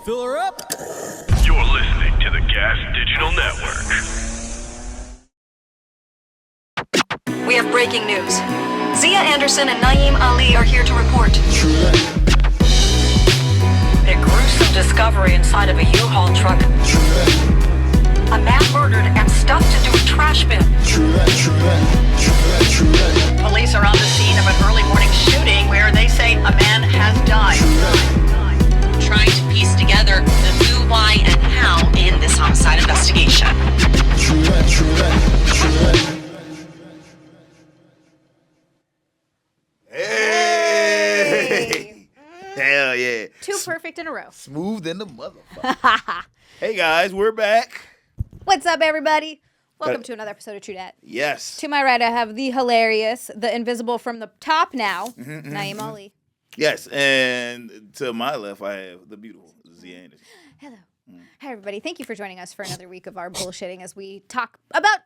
Fill her up. You're listening to the Gas Digital Network. We have breaking news. Xia Anderson and Na'im Ali are here to report. A gruesome discovery inside of a U-Haul truck. A man murdered and stuffed into a trash bin. Police are on the scene of an early morning shooting where they say a man has died. Trying to piece together the who, why, and how in this homicide investigation. Hey! Hell yeah. Two perfect in a row. Smooth in the motherfucker. Hey guys, we're back. What's up, everybody? Welcome to another episode of True Dat. Yes. To my right, I have the hilarious, the invisible from the top now, Na'im Ali. Yes, and to my left, I have the beautiful Xia Anderson. Hello. Hi, everybody. Thank you for joining us for another week of our bullshitting as we talk about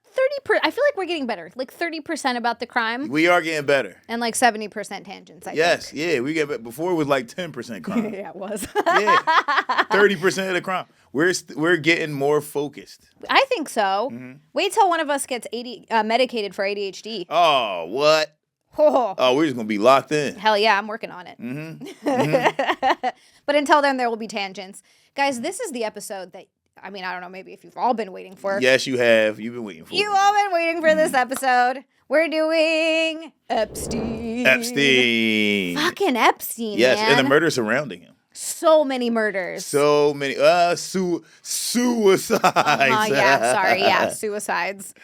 30%. I feel like we're getting better. Like 30% about the crime. We are getting better. And like 70% tangents, I think. Yeah, we get better. Before it was like 10% crime. Yeah, it was. Yeah, 30% of the crime. We're getting more focused. I think so. Wait till one of us gets medicated for ADHD. Oh, what? Oh, we're just going to be locked in. Hell yeah, I'm working on it. But until then, there will be tangents. Guys, this is the episode that, I mean, I don't know, maybe if you've all been waiting for. Yes, you have. You've been waiting for it. You've all been waiting for this episode. We're doing Epstein. Fucking Epstein, yes, man. and the murder surrounding him. So many murders. So many. Suicides. Yeah, suicides.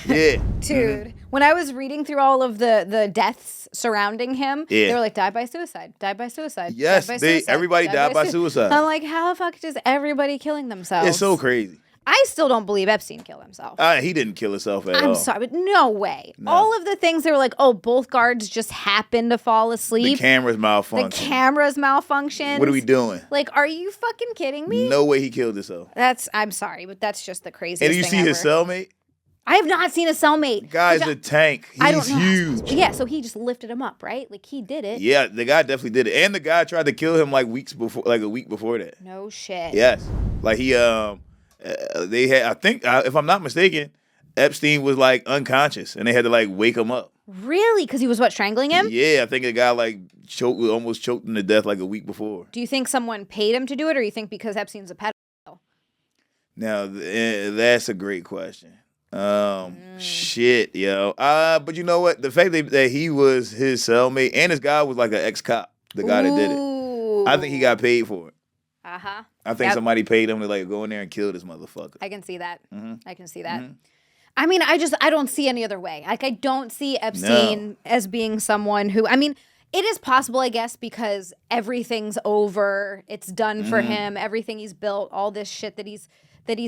Yeah. Dude, when I was reading through all of the deaths surrounding him, they were like, died by suicide, died by suicide. Yes, died by suicide, everybody died by suicide. I'm like, how the fuck does everybody killing themselves? It's so crazy. I still don't believe Epstein killed himself. He didn't kill himself at all. I'm sorry, but no way. No. All of the things they were like, oh, both guards just happened to fall asleep. The cameras malfunctioned. What are we doing? Like, are you fucking kidding me? No way he killed himself. I'm sorry, but that's just the craziest And did you thing see his ever. cellmate? I have not seen a cellmate. Guy's a tank. He's huge. Yeah, so he just lifted him up, right? Like he did it. Yeah, the guy definitely did it. And the guy tried to kill him like a week before that. No shit. Yes. Like he they had, I think, if I'm not mistaken, Epstein was like unconscious and they had to like wake him up. Really? Because he was strangling him? Yeah, I think the guy like almost choked him to death like a week before. Do you think someone paid him to do it, or you think because Epstein's a pedophile? Now, that's a great question. Shit, yo. But you know what? The fact that he was his cellmate and his guy was like an ex-cop, the guy that did it. I think he got paid for it. Uh-huh. I think somebody paid him to like go in there and kill this motherfucker. I can see that. I can see that. I mean, I don't see any other way. Like, I don't see Epstein as being someone who, I mean, it is possible, I guess, because everything's over. It's done for him. Everything he's built, all this shit that he's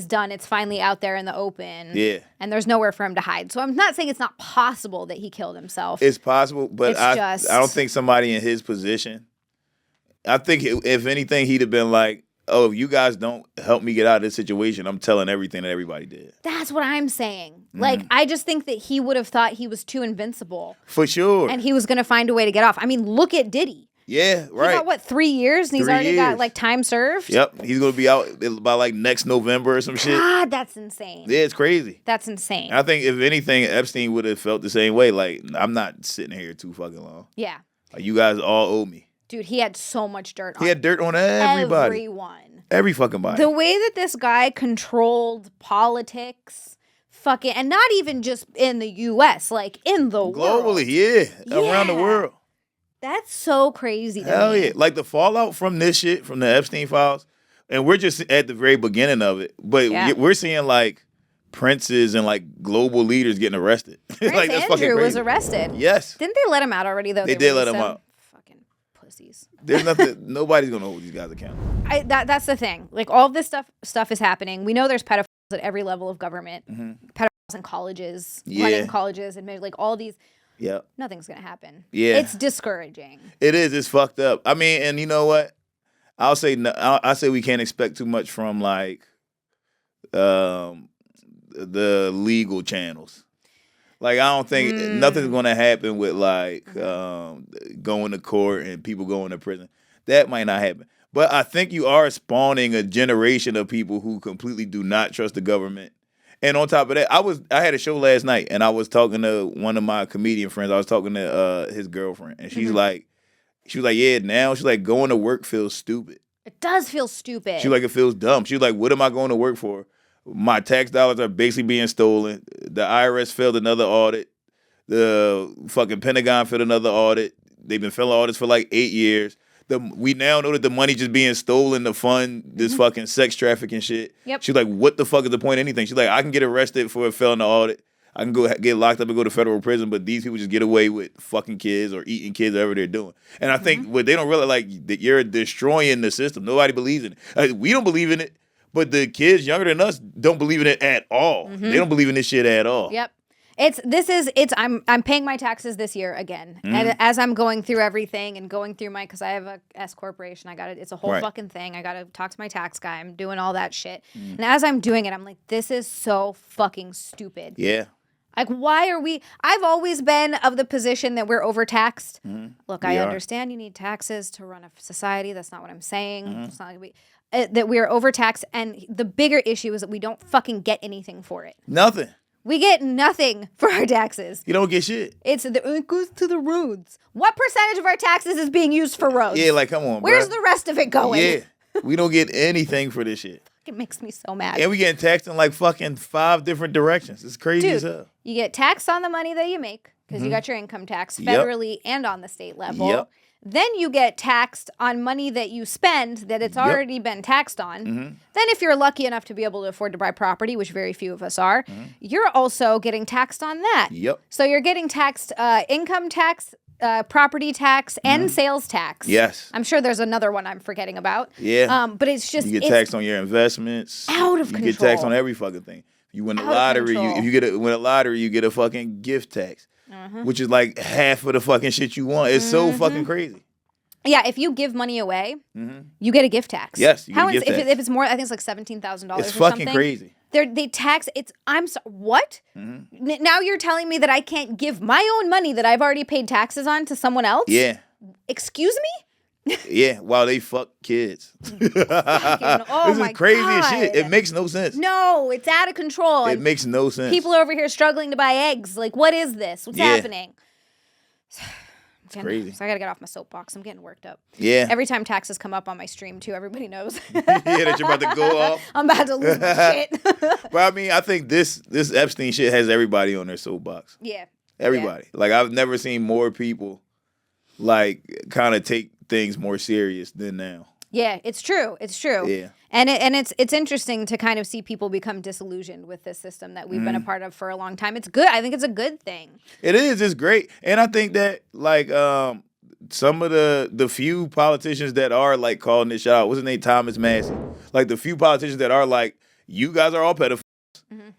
done, it's finally out there in the open. Yeah. And there's nowhere for him to hide. So I'm not saying it's not possible that he killed himself. It's possible, but I don't think somebody in his position, I think if anything, he'd have been like, oh, if you guys don't help me get out of this situation, I'm telling everything that everybody did. That's what I'm saying. Like, I just think that he would have thought he was too invincible. For sure. And he was going to find a way to get off. I mean, look at Diddy. Yeah, right. He got, what, 3 years? And he's already got, like, time served? Yep. He's going to be out by, like, next November or some shit. God, that's insane. Yeah, it's crazy. That's insane. And I think, if anything, Epstein would have felt the same way. Like, I'm not sitting here too fucking long. Yeah. Like, you guys all owe me. Dude, he had so much dirt on He had dirt on everybody. Everyone. Every fucking body. The way that this guy controlled politics, and not even just in the U.S., like in the world. Globally, yeah. Around the world. That's so crazy to Hell me. yeah. Like the fallout from this shit, from the Epstein files, and we're just at the very beginning of it, but we're seeing like princes and like global leaders getting arrested. Prince like, that's Andrew fucking was crazy. arrested. Yes. Didn't they let him out already, though? They did let him released out. Fucking pussies. There's nothing, nobody's going to hold these guys accountable. That's the thing. Like, all of this stuff is happening. We know there's pedophiles at every level of government. Pedophiles in colleges, running colleges, and maybe like all these. Yeah. Nothing's going to happen. Yeah. It's discouraging. It is. It's fucked up. I mean, and you know what? I'll say we can't expect too much from like the legal channels. Like, I don't think nothing's going to happen with like going to court and people going to prison. That might not happen. But I think you are spawning a generation of people who completely do not trust the government. And on top of that, I had a show last night, and I was talking to one of my comedian friends. I was talking to his girlfriend, and she was like, yeah, now she's like, going to work feels stupid. It does feel stupid. She was like, it feels dumb. She was like, what am I going to work for? My tax dollars are basically being stolen. The IRS failed another audit. The fucking Pentagon failed another audit. They've been failing audits for like 8 years. We now know that the money just being stolen to fund this fucking sex trafficking shit. Yep. She's like, what the fuck is the point of anything? She's like, I can get arrested for failing the audit. I can go get locked up and go to federal prison, but these people just get away with fucking kids or eating kids, whatever they're doing. And I think what they don't realize, like, that you're destroying the system. Nobody believes in it. Like, we don't believe in it, but the kids younger than us don't believe in it at all. They don't believe in this shit at all. Yep. I'm paying my taxes this year again. And as I'm going through everything and going through because I have a S corporation, it's a whole fucking thing. I got to talk to my tax guy. I'm doing all that shit. And as I'm doing it, I'm like, this is so fucking stupid. Yeah. Like, why are I've always been of the position that we're overtaxed. Look, I understand you need taxes to run a society. That's not what I'm saying. It's not like that we're overtaxed. And the bigger issue is that we don't fucking get anything for it. Nothing. We get nothing for our taxes. You don't get shit. It goes to the roads. What percentage of our taxes is being used for roads? Yeah, like, come on, Where's bruh. the rest of it going? Yeah. We don't get anything for this shit. It makes me so mad. And we getting taxed in like fucking 5 different directions. It's crazy as hell. You get taxed on the money that you make because you got your income tax federally and on the state level. Yep. Then you get taxed on money that you spend that it's already been taxed on. Then if you're lucky enough to be able to afford to buy property, which very few of us are, you're also getting taxed on that. Yep. So you're getting taxed income tax, property tax, and sales tax. Yes. I'm sure there's another one I'm forgetting about. Yeah. But it's just You get taxed on your investments. out of You control. get taxed on every fucking thing. You win the Out of lottery. control. If you win a lottery, you get a fucking gift tax, which is like half of the fucking shit you want. It's so fucking crazy. Yeah, if you give money away, you get a gift tax. Yes, you get a gift if tax. if it's more, I think it's like $17,000 or It's fucking something. crazy. They tax. What? Now you're telling me that I can't give my own money that I've already paid taxes on to someone else? Yeah. Excuse me? Yeah, while they fuck kids. Oh This is my crazy God. as shit. It makes no sense. No, it's out of control. It And makes no sense. people are over here struggling to buy eggs. Like, what is this? What's happening? It's crazy. So I gotta get off my soapbox. I'm getting worked up. Yeah. Every time taxes come up on my stream too, everybody knows. Yeah, that you're about to go off. I'm about to lose my shit. But I mean, I think this Epstein shit has everybody on their soapbox. Yeah. Everybody. Like, I've never seen more people like kind of take things more serious than now. Yeah, it's true. It's true. Yeah. And it's interesting to kind of see people become disillusioned with this system that we've been a part of for a long time. It's good. I think it's a good thing. It is. It's great. And I think that like some of the few politicians that are like calling this shit out, what's his name? Thomas Massey. Like the few politicians that are like, you guys are all pedophiles.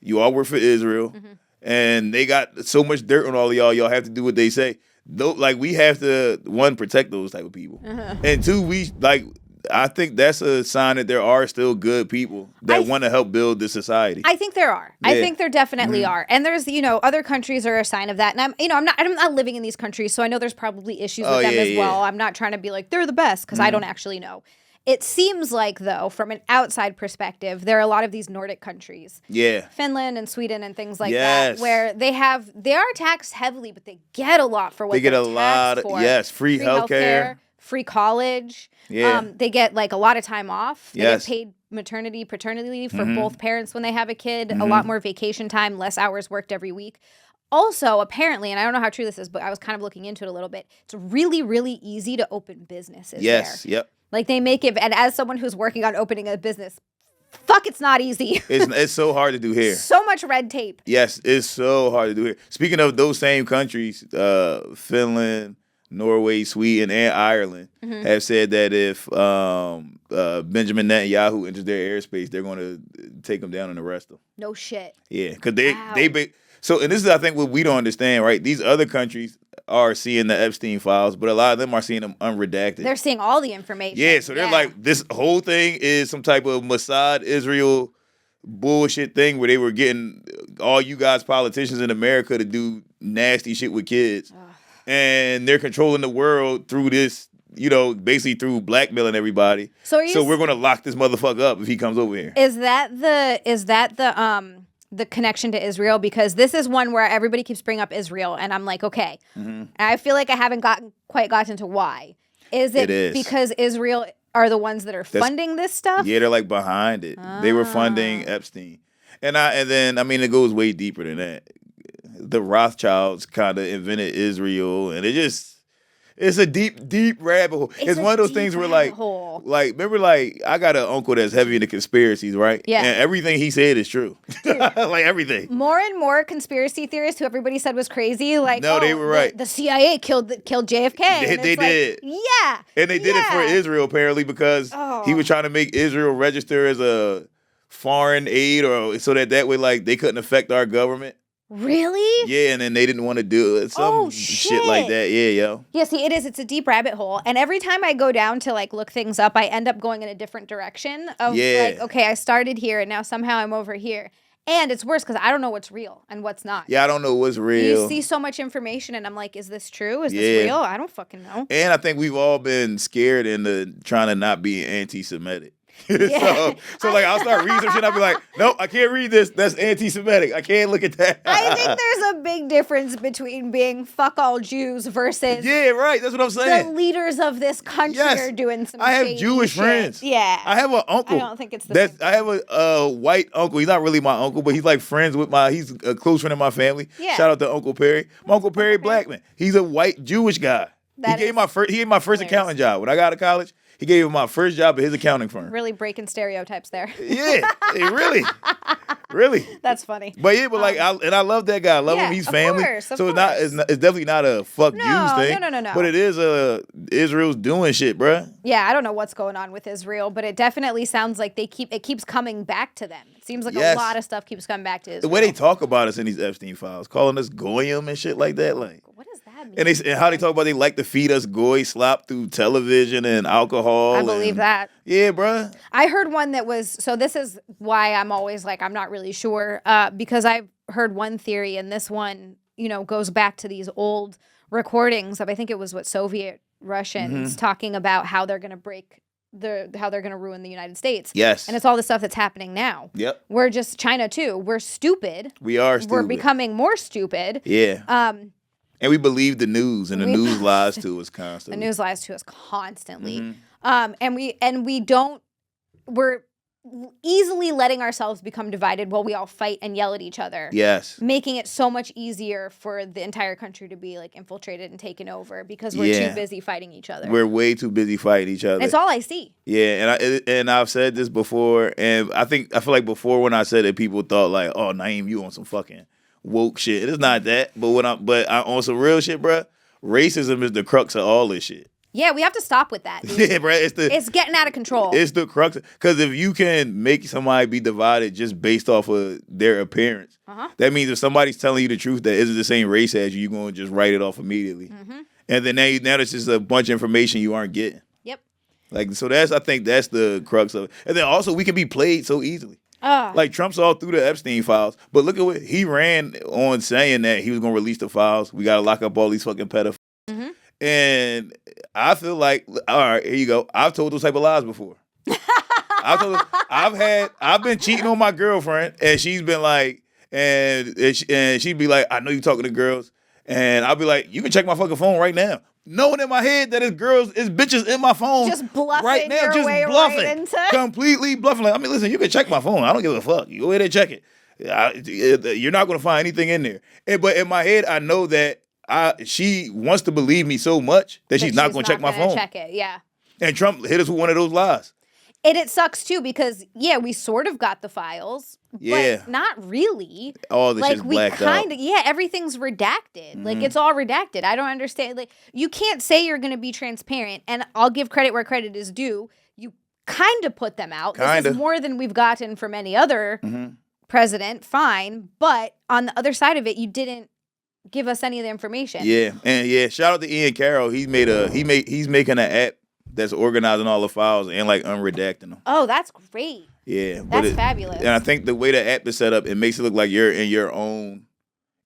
You all work for Israel. And they got so much dirt on all of y'all. Y'all have to do what they say. Though, like, we have to, one, protect those type of people. And two, I think that's a sign that there are still good people that want to help build the society. I think there are. I Yeah. think there definitely are. And there's, other countries are a sign of that. And I'm not living in these countries, so I know there's probably issues with them as well. I'm not trying to be like, they're the best, because I don't actually know. It seems like, though, from an outside perspective, there are a lot of these Nordic countries. Yeah. Finland and Sweden and things like Yes. that, where they are taxed heavily, but they get a lot for what They get they're a lot taxed of, for. yes, free healthcare. Free college. Yeah. They get like a lot of time off. They Yes. get paid maternity, paternity leave for both parents when they have a kid. A lot more vacation time, less hours worked every week. Also, apparently, and I don't know how true this is, but I was kind of looking into it a little bit. It's really, really easy to open businesses Yes. there. Yep. Like they make it, and as someone who's working on opening a business, fuck, it's not easy. It's so hard to do here. So much red tape. Yes, it's so hard to do here. Speaking of those same countries, Finland, Norway, Sweden, and Ireland have said that if Benjamin Netanyahu enters their airspace, they're going to take him down and arrest him. No shit. Yeah, because Wow. and this is, I think, what we don't understand, right? These other countries are seeing the Epstein files, but a lot of them are seeing them unredacted. They're seeing all the information. Yeah, so they're like, this whole thing is some type of Mossad Israel bullshit thing where they were getting all you guys politicians in America to do nasty shit with kids. And they're controlling the world through this basically through blackmailing everybody. So we're gonna lock this motherfucker up if he comes over here. Is that the connection to Israel? Because this is one where everybody keeps bringing up Israel, and I'm like, okay. And I feel like I haven't quite gotten to why. Is it because Israel are the ones that are funding this stuff? Yeah, they're like behind it. They were funding Epstein. And then it goes way deeper than that. The Rothschilds kind of invented Israel, and it's a deep rabbit hole. It's one of those things where like remember, like, I got an uncle that's heavy into conspiracies, right? Yeah. And everything he said is true. Like everything. More and more conspiracy theorists who everybody said was crazy, like, no, they were right. The CIA killed JFK. They did. Yeah. And they did it for Israel, apparently, because he was trying to make Israel register as a foreign aid, or so that way, like, they couldn't affect our government. Really? Yeah, and then they didn't want to do it. Some shit like that. Yeah, yo. Yeah, see, it's a deep rabbit hole. And every time I go down to, like, look things up, I end up going in a different direction of, like, okay, I started here, and now somehow I'm over here. And it's worse because I don't know what's real and what's not. Yeah, I don't know what's real. You see so much information, and I'm like, is this true? Is this real? I don't fucking know. And I think we've all been scared into trying to not be anti-Semitic. Yeah. so like, I'll start reading some shit, I'll be like, nope, I can't read this. That's anti-Semitic. I can't look at that. I think there's a big difference between being fuck all Jews versus yeah, right. That's what I'm saying. The leaders of this country are doing some I have shady Jewish shit. friends. Yeah. I have an uncle. I don't think it's the same. I have a white uncle. He's not really my uncle, but he's like friends with he's a close friend of my family. Yeah. Shout out to Uncle Perry. My Uncle Perry Blackman. He's a white Jewish guy. He gave my first accounting job. When I got out of college, he gave me my first job at his accounting firm. Really breaking stereotypes there. Yeah, really. That's funny. But I love that guy. I love him. He's family. Course, so it's definitely not a fuck Jews thing. No. But it is Israel's doing shit, bruh. Yeah, I don't know what's going on with Israel, but it definitely sounds like it keeps coming back to them. It seems like a lot of stuff keeps coming back to Israel. The way they talk about us in these Epstein files, calling us goyim and shit like that, like. What does that mean? And how they talk about they like to feed us goy slop through television and alcohol. I believe that. Yeah, bruh. I heard one that was, so this is why I'm always like, I'm not really sure, because I've heard one theory, and this one, goes back to these old recordings of, I think it was Soviet Russians talking about how they're going to break how they're going to ruin the United States. Yes. And it's all the stuff that's happening now. Yep. We're just China too. We're stupid. We are stupid. We're becoming more stupid. Yeah. And we believe the news, and the news lies to us constantly. The news lies to us constantly. We're easily letting ourselves become divided while we all fight and yell at each other. Yes. Making it so much easier for the entire country to be like infiltrated and taken over because we're too busy fighting each other. We're way too busy fighting each other. That's all I see. Yeah, and I've said this before, and I feel like before when I said it, people thought like, oh, Na'im, you on some fucking woke shit. It's not that, but I on some real shit, bruh. Racism is the crux of all this shit. Yeah, we have to stop with that. Yeah, bro. It's getting out of control. It's the crux. Because if you can make somebody be divided just based off of their appearance, that means if somebody's telling you the truth that isn't the same race as you, you're going to just write it off immediately. And then now there's just a bunch of information you aren't getting. Yep. Like, so I think that's the crux of it. And then also we can be played so easily. Like Trump's all through the Epstein files. But look at what he ran on saying that he was going to release the files. We got to lock up all these fucking pedophiles. And I feel like, all right, here you go. I've told those type of lies before. I've been cheating on my girlfriend, and she's been like, and she'd be like, I know you talking to girls, and I'll be like, you can check my fucking phone right now, knowing in my head that it's bitches in my phone, just bluffing right now, your just way bluffing, right into completely bluffing. Like, I mean, listen, you can check my phone. I don't give a fuck. You go ahead and check it. You're not gonna find anything in there. But in my head, I know that. She wants to believe me so much that she's not going to check my phone. Check it, yeah. And Trump hit us with one of those lies. And it sucks too because we sort of got the files, but not really. All the shit's blacked out. Everything's redacted. Like it's all redacted. I don't understand. Like you can't say you're going to be transparent, and I'll give credit where credit is due. You kind of put them out. This is more than we've gotten from any other president. Fine, but on the other side of it, you didn't give us any of the information. Yeah, and shout out to Ian Carroll. He's making an app that's organizing all the files and like unredacting them. Oh, that's great. Yeah, that's fabulous. And I think the way the app is set up, it makes it look like you're in your own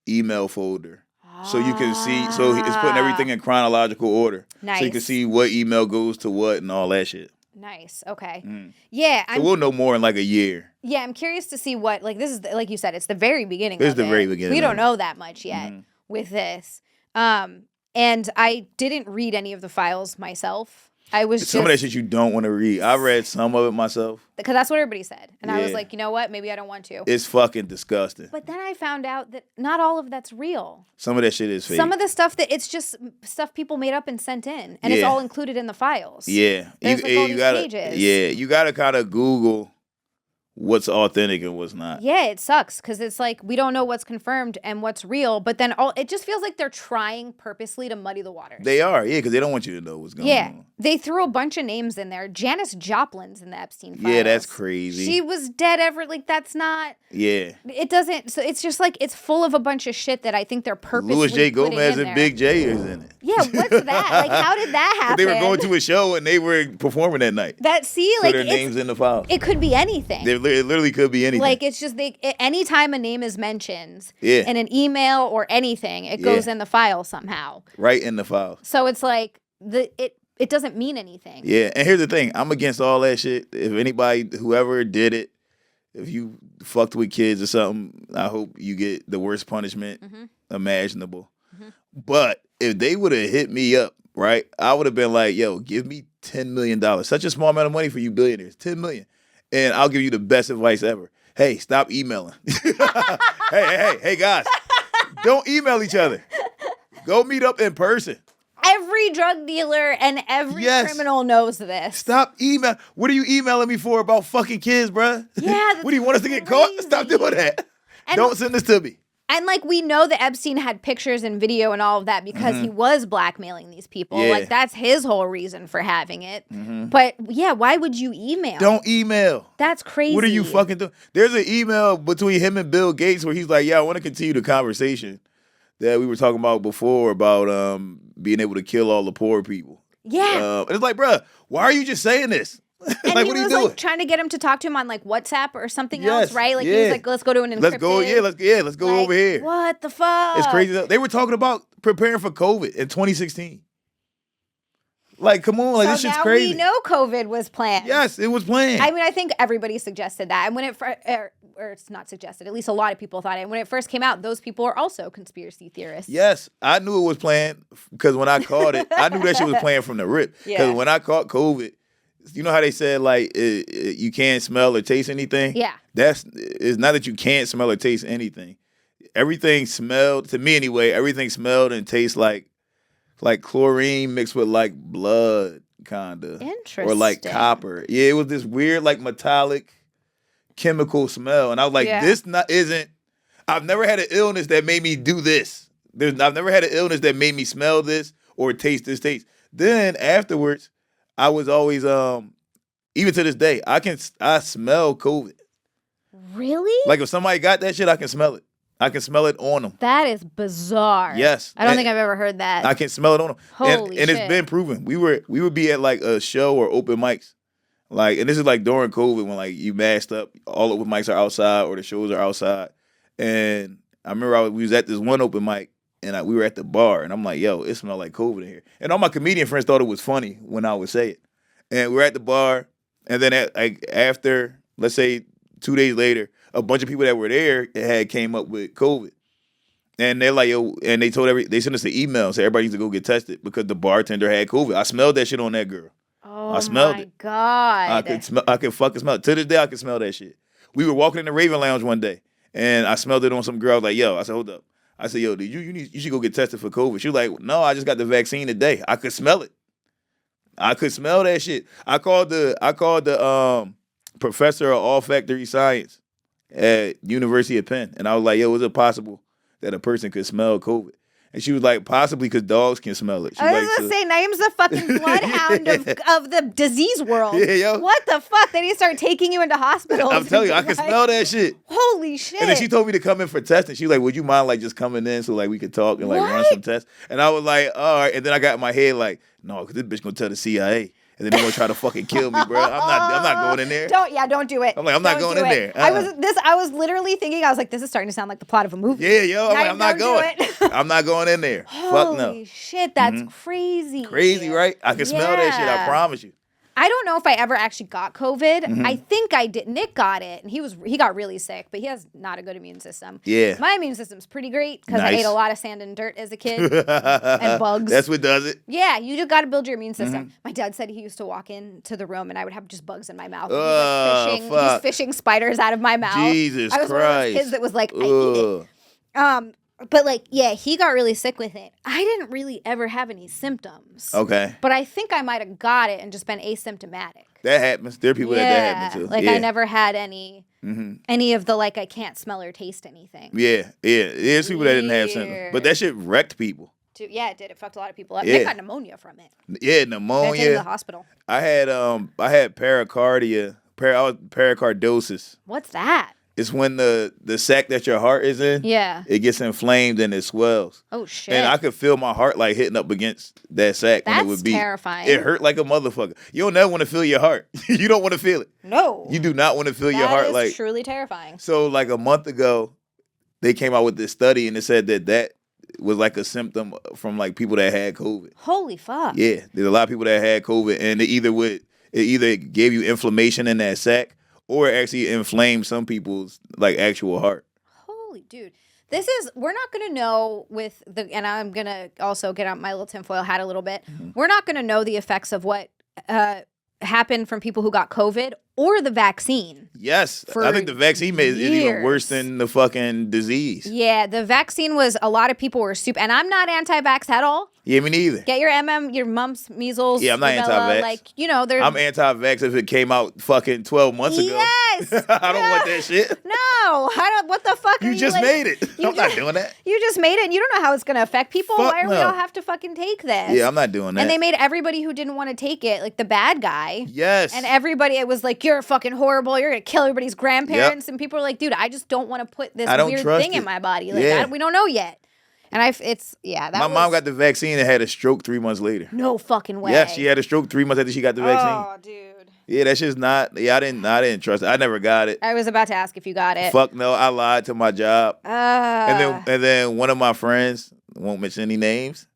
email folder. So you can see, so it's putting everything in chronological order. Nice. So you can see what email goes to what and all that shit. Nice. Okay. Yeah. So we'll know more in like a year. Yeah, I'm curious to see what, like, this is, like you said, it's the very beginning It's of the it. very beginning We of don't it. know that much yet with this. And I didn't read any of the files myself. I was Some of that shit you don't want to read. I read some of it myself. because that's what everybody said. And I was Yeah. like, you know what? Maybe I don't want to. It's fucking disgusting. But then I found out that not all of that's real. Some of that shit is fake. Some of the stuff that it's just stuff people made up and sent in. And it's Yeah. all included in the files. Yeah. There's like all these gotta, pages. Yeah, you gotta kind of Google what's authentic and what's not. Yeah, it sucks because it's like we don't know what's confirmed and what's real, but then it just feels like they're trying purposely to muddy the waters. They are, yeah, because they don't want you to know what's going on. They threw a bunch of names in there. Janis Joplin's in the Epstein files. Yeah, that's crazy. She was dead like that's not. Yeah. It doesn't. So it's just like it's full of a bunch of shit that I think they're purposely Louis J. putting Gomez in and there. Big J is in it. Yeah, what's that? Like, how did that happen? They were going to a show and they were performing that night. that. See, So like their names in the file. it could be anything. It literally could be anything. Like it's just anytime a name is mentioned Yeah. in an email or anything, it goes in the file somehow. Right in the file. So it's like it doesn't mean anything. Yeah, and here's the thing. I'm against all that shit. If anybody, whoever did it, if you fucked with kids or something, I hope you get the worst punishment imaginable. But if they would have hit me up, right, I would have been like, yo, give me $10 million. Such a small amount of money for you billionaires. $10 million. And I'll give you the best advice ever. Hey, stop emailing. hey, guys. Don't email each other. Go meet up in person. Every drug dealer and every criminal knows this. Stop email. What are you emailing me for about fucking kids, bruh? Yeah, that's What do you want us to get caught? crazy. Stop doing that. And- Don't send this to me. And like we know that Epstein had pictures and video and all of that because he was blackmailing these people. Yeah. Like that's his whole reason for having it. But yeah, why would you email? Don't email. That's crazy. What are you fucking doing? There's an email between him and Bill Gates where he's like, yeah, I want to continue the conversation that we were talking about before about being able to kill all the poor people. Yeah. And it's like, bruh, why are you just saying this? And like, he what are you was doing? like trying to get him to talk to him on like WhatsApp or something Yes, else, right? Like he yeah. was like, let's go to an encrypted. Let's go like, over here. What the fuck? It's crazy. They were talking about preparing for COVID in 2016. Like, come on, like So this shit's now crazy. we know COVID was planned. Yes, it was planned. I mean, I think everybody suggested that. And when or it's not suggested, at least a lot of people thought it. And when it first came out, those people are also conspiracy theorists. Yes, I knew it was planned because when I caught it, I knew that shit was planned from the rip. Because Yeah. when I caught COVID, you know how they said like you can't smell or taste anything? Yeah. It's not that you can't smell or taste anything. Everything smelled, to me anyway, everything smelled and tastes like chlorine mixed with like blood, kinda. Or like Interesting. copper. Yeah, it was this weird like metallic chemical smell. And I was like, Yeah. I've never had an illness that made me do this. I've never had an illness that made me smell this or taste this taste. Then afterwards, I was always even to this day, I smell COVID. Really? Like if somebody got that shit, I can smell it. I can smell it on them. That is bizarre. Yes. I don't And think I've ever heard that. I can smell it on them. Holy and it's shit. been proven. We would be at like a show or open mics. Like, and this is like during COVID when like you masked up, all open mics are outside or the shows are outside. And I remember we was at this one open mic and we were at the bar and I'm like, yo, it smelled like COVID in here. And all my comedian friends thought it was funny when I would say it. And we're at the bar and then after, let's say 2 days later, a bunch of people that were there had came up with COVID. And they're like, yo, and they sent us an email, so everybody needs to go get tested because the bartender had COVID. I smelled that shit on that girl. Oh I smelled my it. God. I could fucking smell it. To this day, I can smell that shit. We were walking in the Raven Lounge one day, and I smelled it on some girl. I was like, yo, I said, hold up. I said, yo, you should go get tested for COVID. She was like, no, I just got the vaccine today. I could smell it. I could smell that shit. I called the professor of olfactory science at University of Penn, and I was like, yo, is it possible that a person could smell COVID? And she was like, possibly because dogs can smell it. She I was like, going to say, Naeem's the fucking bloodhound of the disease world. Yeah, yo. What the fuck? They need to start taking you into hospitals. I'm telling you, I can smell that shit. Holy shit. And then she told me to come in for testing. She was like, would you mind like just coming in so like we could talk and like run What? some tests? And I was like, all right. And then I got in my head like, no, because this bitch gonna tell the CIA. and then they're gonna try to fucking kill me, bro. I'm not going in there. Don't do it. I'm like, I'm not Don't going do in it. there. I was literally thinking, I was like, this is starting to sound like the plot of a movie. Yeah, yo, I'm not Don't going. do it. I'm not going in there. Fuck no. Holy shit, that's crazy. Crazy, right? I can smell that shit. I promise you. I don't know if I ever actually got COVID. Mm-hmm. I think I did. Nick got it, and he got really sick, but he has not a good immune system. Yeah. My immune system's pretty great because I Nice. ate a lot of sand and dirt as a kid and bugs. That's what does it. Yeah, you just got to build your immune system. Mm-hmm. My dad said he used to walk into the room and I would have just bugs in my mouth. Oh, He's fishing spiders out of my mouth. Jesus I was one of those Christ. kids that was like, I eat it. But like, yeah, he got really sick with it. I didn't really ever have any symptoms. Okay. But I think I might have got it and just been asymptomatic. That happens. There are people that happen to. Like yeah. I never had any of the like I can't smell or taste anything. Yeah. There's people that didn't have symptoms. But that shit wrecked people. Yeah, it did. It fucked a lot of people up. Yeah. They got pneumonia from it. Yeah, They had to pneumonia. go to the hospital. I had pericardia. Pericardosis. What's that? It's when the sac that your heart is in, Yeah. it gets inflamed and it swells. Oh shit. And I could feel my heart like hitting up against that sac when it That's would beat. terrifying. It hurt like a motherfucker. You don't never want to feel your heart. You don't want to feel it. No. You do not want to feel your That heart is like. truly terrifying. So like a month ago, they came out with this study and it said that was like a symptom from like people that had COVID. Holy fuck. Yeah, there's a lot of people that had COVID, and it either gave you inflammation in that sac, or it actually inflamed some people's like actual heart. Holy dude. We're not going to know and I'm going to also get out my little tinfoil hat a little bit. We're not going to know the effects of what happened from people who got COVID or the vaccine. Yes, For I think the vaccine is even years. worse than the fucking disease. Yeah, the vaccine was, a lot of people were super, and I'm not anti-vax at all. Yeah, me neither. Get your mumps, measles, Yeah, I'm not rubella, anti-vax. like, there's... I'm anti-vax if it came out fucking 12 months ago. Yes! I don't want that shit. No, I don't, what the fuck You are just like, made it. you I'm not just- doing that. You just made it, and you don't know how it's going to affect people. Fuck Why are we no. all have to fucking take this? Yeah, I'm not doing that. And they made everybody who didn't want to take it, like the bad guy. Yes. And everybody, it was like, you're fucking horrible. You're going to kill everybody's grandparents. And people are like, dude, I just don't want to put this I don't weird trust thing in it. my body. Like, Yeah. we don't know yet. And My mom got the vaccine and had a stroke 3 months later. no fucking way. Yeah, she had a stroke 3 months after she got the vaccine. Oh, dude. Yeah, that's just not. Yeah, I didn't trust it. I never got it. I was about to ask if you got it. Fuck no, I lied to my job. And then one of my friends, won't mention any names,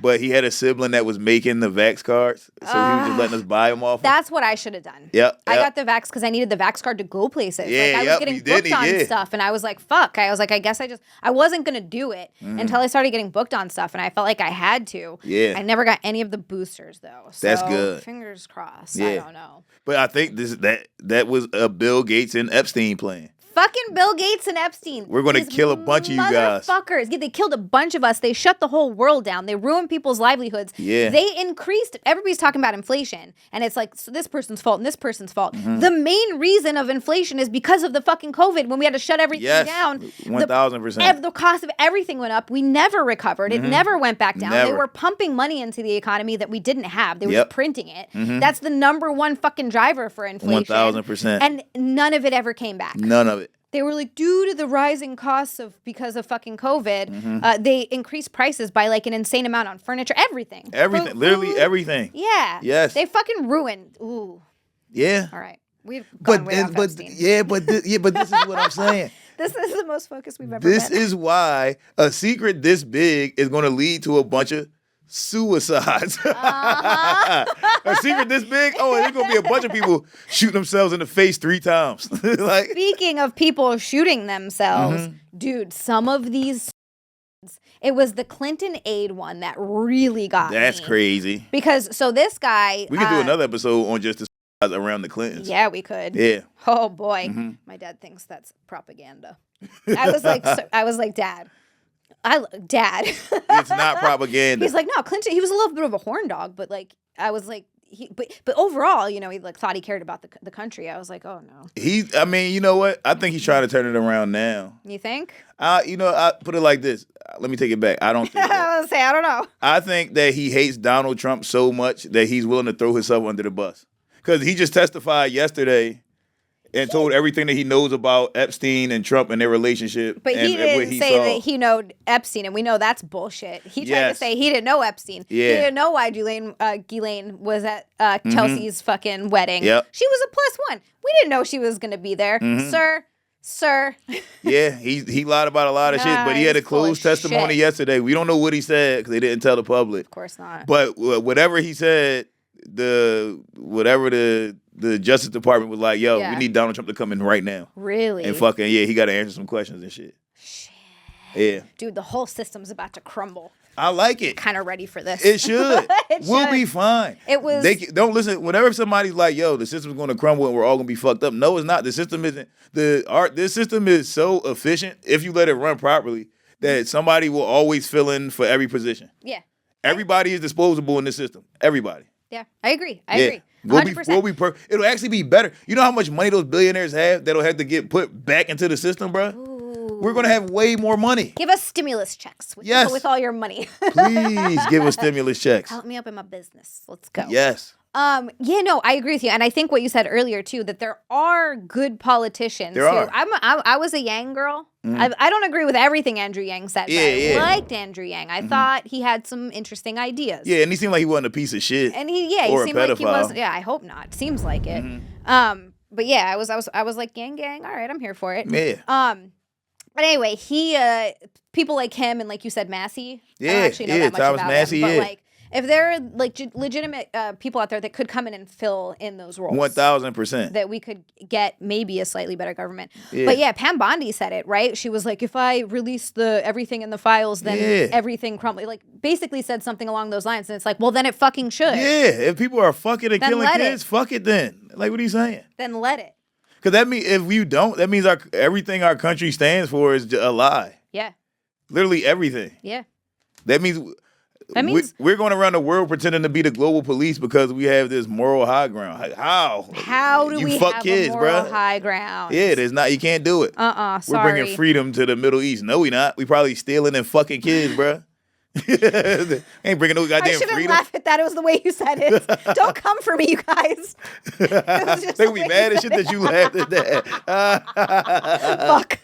but he had a sibling that was making the vax cards, so he was just letting us buy them off. That's what I should have done. Yep. I got the vax because I needed the vax card to go places. Yeah, like I was yep, getting you did, booked on yeah. stuff, and I was like, "Fuck!" I was like, "I guess I wasn't gonna do it until I started getting booked on stuff, and I felt like I had to." Yeah. I never got any of the boosters though. So That's good. Fingers crossed. Yeah. I don't know. But I think that was a Bill Gates and Epstein plan. Fucking Bill Gates and Epstein. We're gonna These kill a bunch of you guys. Motherfuckers. Yeah, they killed a bunch of us. They shut the whole world down. They ruined people's livelihoods. Yeah. They increased. Everybody's talking about inflation, and it's like, so this person's fault and this person's fault. Mm-hmm. The main reason of inflation is because of the fucking COVID when we had to shut everything Yes, down. 1000%. The cost of everything went up. We never recovered. It never went back down. They Mm-hmm. Never. were pumping money into the economy that we didn't have. They were Yep. just printing it. That's the number one fucking driver for inflation. 1000%. And none of it ever came back. None of it. They were like, due to the rising costs because of fucking COVID, they increased prices by like an insane amount on furniture, everything. Everything. Literally everything. Yeah. Yes. They fucking ruined. Ooh. Yeah. All right. We've gone way off Epstein. but this is what I'm saying. This is the most focused we've ever This been. is why a secret this big is going to lead to a bunch of suicides. A secret this big? Oh, there's going to be a bunch of people shooting themselves in the face 3 times. Like, Speaking of people shooting themselves, dude, some of these, it was the Clinton aid one that really got that's me. crazy. Because, so this guy. We could do another episode on just the suicides around the Clintons. Yeah, we could. Yeah. Oh boy, my dad thinks that's propaganda. I was like, Dad. Dad. It's not propaganda. He's like, no, Clinton. He was a little bit of a horn dog, but like, I was like, but overall, he like thought he cared about the country. I was like, oh no. I mean, you know what? I think he's trying to turn it around now. You think? I put it like this. Let me take it back. I don't think that. I was gonna say, I don't know. I think that he hates Donald Trump so much that he's willing to throw himself under the bus. Because he just testified yesterday and told everything that he knows about Epstein and Trump and their relationship. But and he what didn't say saw. that he know Epstein, and we know that's bullshit. He tried to say he didn't know Epstein. Yeah. He didn't know why Ghislaine was at Chelsea's fucking wedding. Yep. She was a +1. We didn't know she was going to be there. Sir. Yeah, he lied about a lot of shit, but he had a he's full of closed testimony shit. yesterday. We don't know what he said because they didn't tell the public. Of course not. But whatever he said, whatever the Justice Department was like, yo, we need Donald Trump to come in right now. Really? And fucking, he got to answer some questions and shit. Yeah. Dude, the whole system's about to crumble. I like it. Kind of ready for this. It should. We'll be fine. It was. Don't listen. Whenever somebody's like, "Yo, the system's going to crumble and we're all going to be fucked up," no, it's not. The system isn't. This system is so efficient if you let it run properly that somebody will always fill in for every position. Yeah. Everybody is disposable in this system. Everybody. Yeah, I agree. I agree. 100%. It'll actually be better. You know how much money those billionaires have that'll have to get put back into the system, bro? We're going to have way more money. Give us stimulus checks with all your money. Please give us stimulus checks. Help me up in my business. Let's go. Yes. I agree with you. And I think what you said earlier, too, that there are good politicians. There are. I was a Yang girl. I don't agree with everything Andrew Yang said, but I liked Andrew Yang. I thought he had some interesting ideas. Yeah, and he seemed like he wasn't a piece of shit. And he seemed like he wasn't. Yeah, I hope not. Seems like it. But yeah, I was like, Yang Gang. All right, I'm here for it. Yeah. But anyway, people like him and like you said, Massey. Yeah, I don't actually know that much Thomas about Massey, him, but yeah. like if there are like legitimate people out there that could come in and fill in those roles, 1,000%. that we could get maybe a slightly better government. Yeah. But yeah, Pam Bondi said it right. She was like, if I release everything in the files, then everything crumbles. Like basically said something along those lines, and it's like, well, then it fucking should. Yeah, if people are fucking and Then killing let kids, it. fuck it then. Like, what are you saying? Then let it. Because that means if you don't, that means everything our country stands for is a lie. Yeah. Literally everything. Yeah. That means we're going around the world pretending to be the global police because we have this moral high ground. Like, how? How do you we fuck have kids, a moral bruh? high ground? Yeah, there's not. You can't do it. Sorry. We're bringing freedom to the Middle East. No, we not. We probably stealing and fucking kids, bruh. Ain't bringing no goddamn I shouldn't freedom. laugh at that. It was the way you said it. Don't come for me, you guys. They be mad at shit that you laughed at that. Fuck.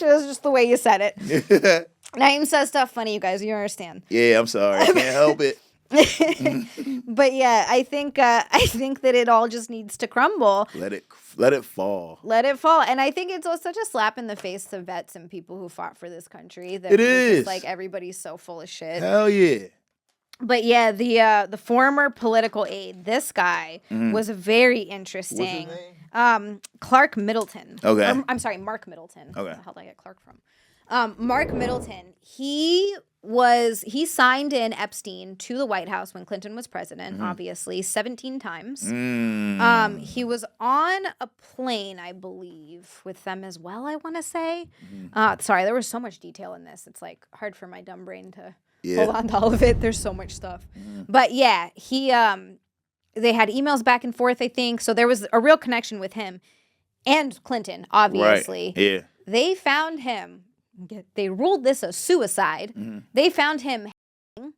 It was just the way you said it. Na'im says stuff funny, you guys. You understand. Yeah, I'm sorry. I can't help it. But yeah, I think that it all just needs to crumble. Let it fall. Let it fall. And I think it's such a slap in the face to vets and people who fought for this country. That It we're is. just, like everybody's so full of shit. Hell yeah. But yeah, the former political aide, this guy was very interesting. What's his name? Clark Middleton. Okay. I'm sorry, Mark Middleton. Okay. Where the hell did I get Clark from? Mark Middleton. He signed in Epstein to the White House when Clinton was president, obviously, 17 times. He was on a plane, I believe, with them as well, I want to say. Sorry, there was so much detail in this. It's like hard for my dumb brain to hold on to all of it. There's so much stuff. But yeah, they had emails back and forth, I think. So there was a real connection with him and Clinton, obviously. Right. Yeah. They found him. They ruled this a suicide. They found him hanging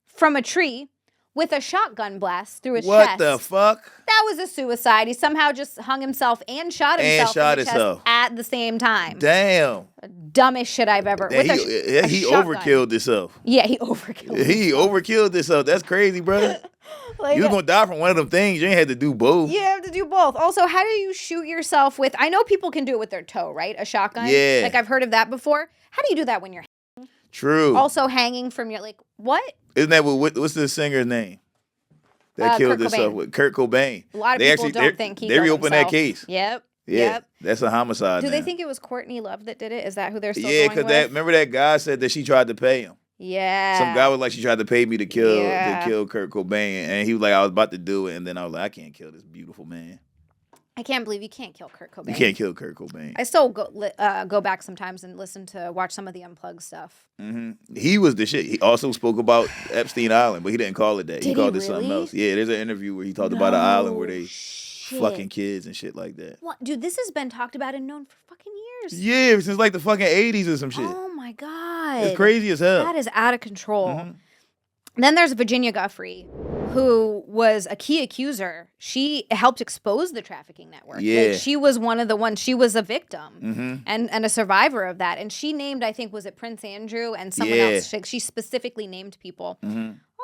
from a tree with a shotgun blast through his chest. What the fuck? That was a suicide. He somehow just hung himself and shot himself in the chest at the same time. Damn. Dumbest shit I've ever. He shotgun. overkilled himself. Yeah, he overkilled. He overkilled himself. That's crazy, brother. Like, you was gonna die from one of them things. You ain't had to do both. You have to do both. Also, how do you shoot yourself with? I know people can do it with their toe, right? A shotgun. Yeah. Like I've heard of that before. How do you do that when you're True. also hanging from your what? Isn't that what's the singer's name that killed Kurt himself Cobain. with Kurt Cobain? A lot of people don't think he they killed reopened himself. that case. Yep. Yeah, Yep. that's a homicide. Do now. they think it was Courtney Love that did it? Is that who they're still Yeah, going because with? remember that guy said that she tried to pay him. Yeah. Some guy was like, she tried to pay me to kill Kurt Cobain, and he was like, I was about to do it, and then I was like, I can't kill this beautiful man. I can't believe you can't kill Kurt Cobain. You can't kill Kurt Cobain. I still go back sometimes and watch some of the Unplugged stuff. He was the shit. He also spoke about Epstein Island, but he didn't call it that. Did he called he it something really? else. Yeah, there's an interview where he talked about an island where they fucking kids and shit like that. What, dude? This has been talked about and known for fucking years. Yeah, since like the fucking 80s or some shit. Oh my god, It's crazy as hell. That is out of control. Then there's Virginia Guthrie, who was a key accuser. She helped expose the trafficking network. Yeah. Like, she was one of the ones. She was a victim and a survivor of that. And she named, I think, was it Prince Andrew and someone else? She specifically named people.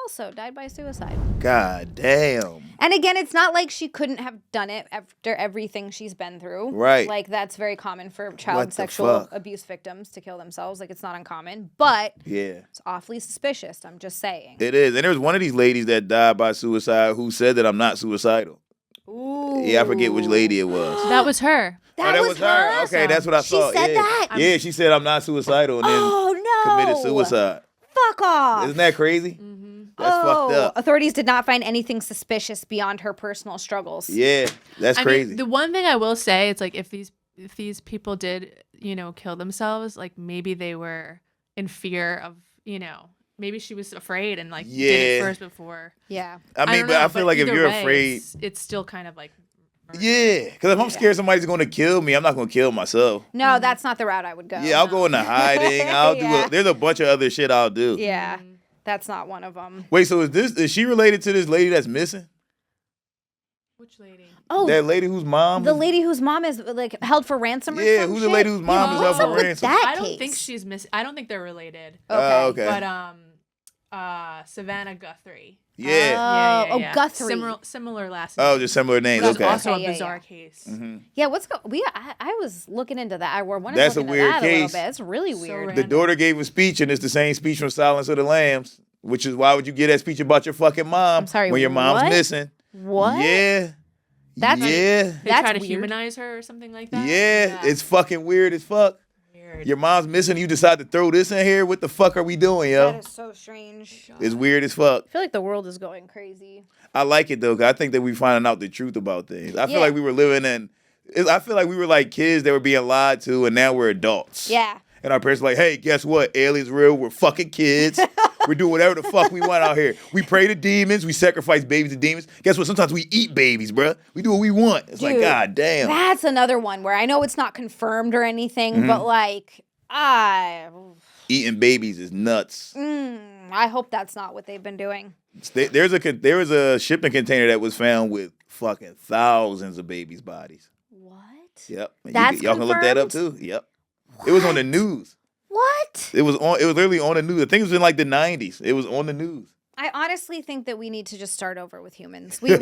Also died by suicide. God damn. And again, it's not like she couldn't have done it after everything she's been through. Right. Like, that's very common for What child the sexual fuck? abuse victims to kill themselves. Like, it's not uncommon. But Yeah. it's awfully suspicious. I'm just saying. It is. And there was one of these ladies that died by suicide who said that I'm not suicidal. Ooh. Yeah, I forget which lady it was. That was her. That was her. Okay, that's what I She thought. said yeah. that? Yeah, she said I'm not suicidal and then Oh, no. committed suicide. Fuck off. Isn't that crazy? That's fucked up. Authorities did not find anything suspicious beyond her personal struggles. Yeah, that's I crazy. mean, the one thing I will say, it's like if these people did, kill themselves, like maybe they were in fear of, maybe she was afraid and like did it Yeah. first before. Yeah. I mean, don't but know, I feel like if either you're way, afraid, it's still kind of like. yeah, because if I'm scared somebody's going to kill me, I'm not going to kill myself. No, that's not the route I would go. Yeah, I'll go into hiding. I'll Yeah. do. There's a bunch of other shit I'll do. Yeah. That's not one of them. Wait, so is she related to this lady that's missing? Which lady? Oh, That lady whose mom? the lady whose mom is like held for ransom or Yeah, some who's shit? the lady whose mom Yeah, is what's held up for with ransom? that I don't case? think she's missing. I don't think they're related. Oh, okay. But Savannah Guthrie. Yeah. Oh, Guthrie. Similar last name. Oh, just similar names. That was Okay. also Okay, a yeah, bizarre yeah. case. Yeah, I was looking into that. I wanted to That's look a into weird that a little case. bit. It's really So weird. random. The daughter gave a speech, and it's the same speech from Silence of the Lambs, which is why would you give that speech about your fucking mom I'm sorry, when your mom's what? missing? What? Yeah. That's- yeah. They That's try to weird. humanize her or something like that. Yeah. It's fucking weird as fuck. Weird. Your mom's missing. You decide to throw this in here. What the fuck are we doing, yo? That is so strange. It's weird as fuck. I feel like the world is going crazy. I like it though, 'cause I think that we finding out the truth about things. I feel Yeah. like we were living in. I feel like we were like kids that were being lied to, and now we're adults. Yeah. And our parents are like, hey, guess what? Aliens real. We're fucking kids. We're doing whatever the fuck we want out here. We pray to demons. We sacrifice babies to demons. Guess what? Sometimes we eat babies, bruh. We do what we want. It's like, Dude, god damn. That's another one where I know it's not confirmed or anything, but like, Eating babies is nuts. I hope that's not what they've been doing. There was a shipping container that was found with fucking thousands of babies' bodies. What? Yep. And That's y'all can look that up confirmed? too. Yep. It was on the news. What? It was literally on the news. I think it was in like the 90s. It was on the news. I honestly think that we need to just start over with humans. We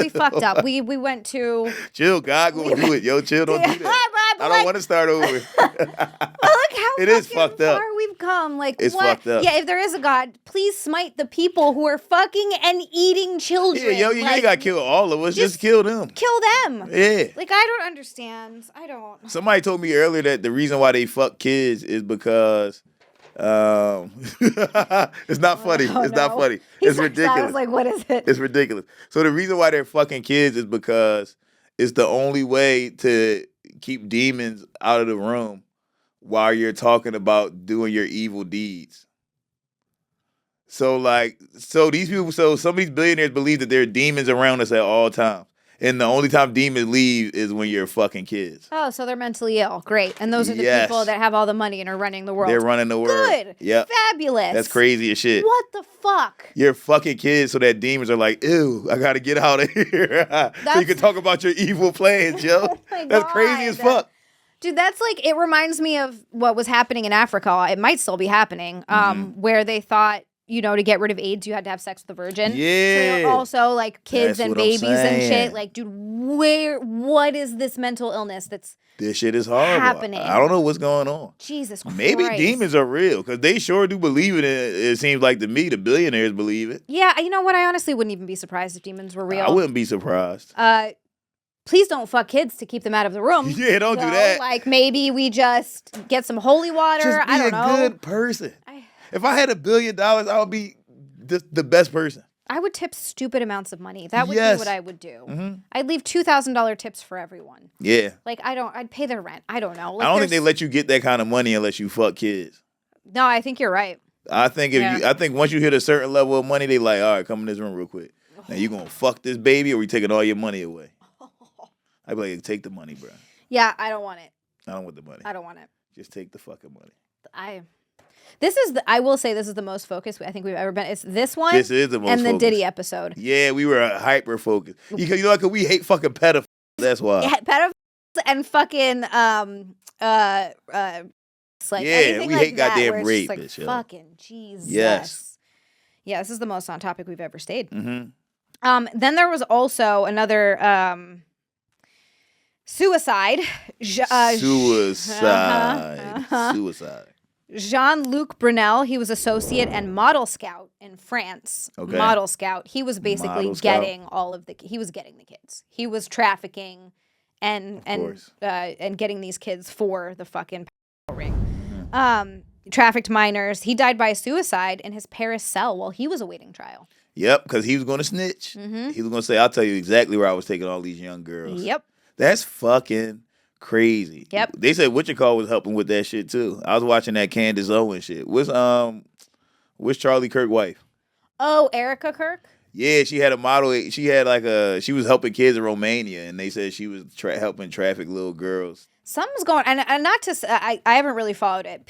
fucked up. We went to Chill, God gonna do it. Yo, chill, don't do that. I don't want to start over. look how It is fucking fucked up. far we've come. Like It's what? fucked up. Yeah, if there is a God, please smite the people who are fucking and eating children. Yeah, yo, you Like, ain't gotta kill all of us. Just kill them. kill them. Yeah. Like I don't understand. I don't. Somebody told me earlier that the reason why they fuck kids is because it's not funny. Oh, It's not no. funny. He It's starts out, ridiculous. I was like, what is it? It's ridiculous. So the reason why they're fucking kids is because it's the only way to keep demons out of the room while you're talking about doing your evil deeds. So these people, so some of these billionaires believe that there are demons around us at all times. And the only time demons leave is when you're fucking kids. Oh, so they're mentally ill. Great. And those are the Yes. people that have all the money and are running the world. They're running the world. Good. Yep. Fabulous. That's crazy as shit. What the fuck? You're fucking kids so that demons are like, ew, I gotta get out of here. So you can talk about your evil plans, yo. Oh my That's crazy as God. fuck. Dude, that's like, it reminds me of what was happening in Africa. It might still be happening, where they thought, to get rid of AIDS, you had to have sex with a virgin. So Yeah. you're also like kids That's and what I'm babies and saying. shit. Like, dude, what is this mental illness that's This shit is horrible. happening? I don't know what's going on. Jesus Christ? Maybe demons are real because they sure do believe it. It seems like to me, the billionaires believe it. Yeah, you know what? I honestly wouldn't even be surprised if demons were real. I wouldn't be surprised. Please don't fuck kids to keep them out of the room. Yeah, don't do that. Like maybe we just get some holy water. Just be I don't a know. good person. If I had $1 billion, I would be the best person. I would tip stupid amounts of money. That would Yes. be what I would do. I'd leave $2,000 tips for everyone. Yeah. Like I'd pay their rent. I don't know. Like, I don't think they there's- let you get that kind of money unless you fuck kids. No, I think you're right. I think I think once you hit a certain level of money, they like, all right, come in this room real quick. Now you gonna fuck this baby or we taking all your money away? I'd be like, take the money, bro. Yeah, I don't want it. I don't want the money. I don't want it. Just take the fucking money. I will say this is the most focused I think we've ever been. It's this one. This is the most and the focused. Diddy episode. Yeah, we were hyper focused. You know what? Cause we hate fucking pedophiles. That's why. Yeah, pedophiles and fucking like anything we like hate that, goddamn where it's rape. just like, Bitch, yo. fucking Jesus. Yes. Yeah, this is the most on topic we've ever stayed. Mm-hmm. Then there was also another suicide. Suicide. Jean-Luc Brunel, he was associate and model scout in France. Okay. Model scout. He was basically Model scout. getting he was getting the kids. He was trafficking and getting these kids for the fucking ring. Trafficked minors. He died by suicide in his Paris cell while he was awaiting trial. Yep, because he was going to snitch. Mm-hmm. He was going to say, I'll tell you exactly where I was taking all these young girls. Yep. That's fucking crazy. Yep. They said Whatchamacallit was helping with that shit too. I was watching that Candace Owens shit. What's Charlie Kirk's wife? Oh, Erica Kirk? Yeah, she had a model. She was helping kids in Romania, and they said she was helping traffic little girls. Something's going, and not to say, I haven't really followed it.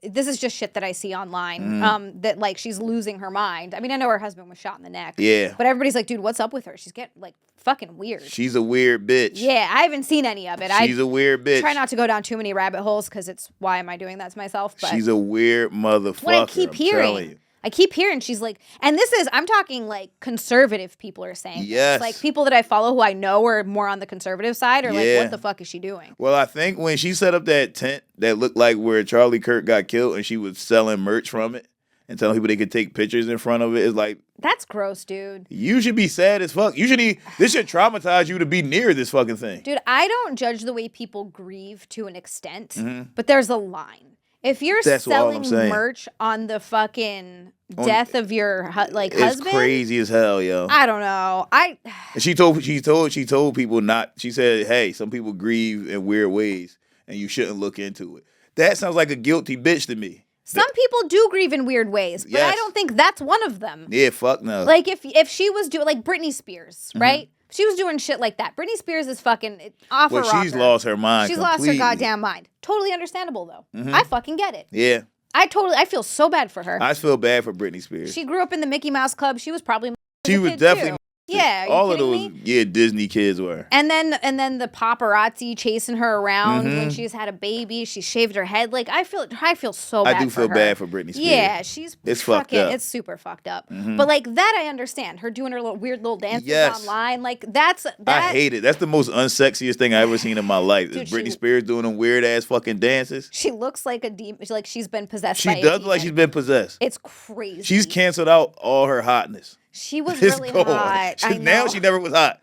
This is just shit that I see online, that like she's losing her mind. I mean, I know her husband was shot in the neck. Yeah. But everybody's like, dude, what's up with her? She's getting like fucking weird. She's a weird bitch. Yeah, I haven't seen any of it. She's a weird bitch. Try not to go down too many rabbit holes because it's why am I doing that to myself? But She's a weird motherfucker. what I keep I'm hearing. telling you. I keep hearing she's like, and I'm talking like conservative people are saying. Yes. This. Like people that I follow who I know are more on the conservative side are like, Yeah. what the fuck is she doing? Well, I think when she set up that tent that looked like where Charlie Kirk got killed and she was selling merch from it and telling people they could take pictures in front of it, it's like, That's gross, dude. you should be sad as fuck. This should traumatize you to be near this fucking thing. Dude, I don't judge the way people grieve to an extent, but there's a line. If you're That's all I'm selling saying. merch on the fucking death of your It's husband, crazy as hell, yo. I don't know. And she told people not. She said, "Hey, some people grieve in weird ways, and you shouldn't look into it." That sounds like a guilty bitch to me. Some people do grieve in weird ways, but I Yes. don't think that's one of them. Yeah, fuck no. Like if she was doing like Britney Spears, Mm-hmm. right? If she was doing shit like that. Britney Spears is fucking off her Well, rocker. she's lost her mind. She's lost her completely. goddamn mind. Totally understandable though. I fucking get it. Yeah, I feel so bad for her. I feel bad for Britney Spears. She grew up in the Mickey Mouse Club. She was probably She was definitely. Yeah, are you all of kidding those. me? Yeah, Disney kids were. And then the paparazzi chasing her around when she's had a baby. She shaved her head. Like I feel so bad. I do for feel her. bad for Britney Spears. Yeah, she's It's fucking, fucked up. It's super fucked up. But like that, I understand her doing her weird little dances Yes. online. Like that. I hate it. That's the most unsexiest thing I ever seen in my life. Dude, Is Britney she- Spears doing them weird ass fucking dances. She looks like a demon. Like she's been possessed. She by a does look like demon. she's been possessed. It's crazy. She's canceled out all her hotness. She was It's really gone. hot. I know. Now she never was hot.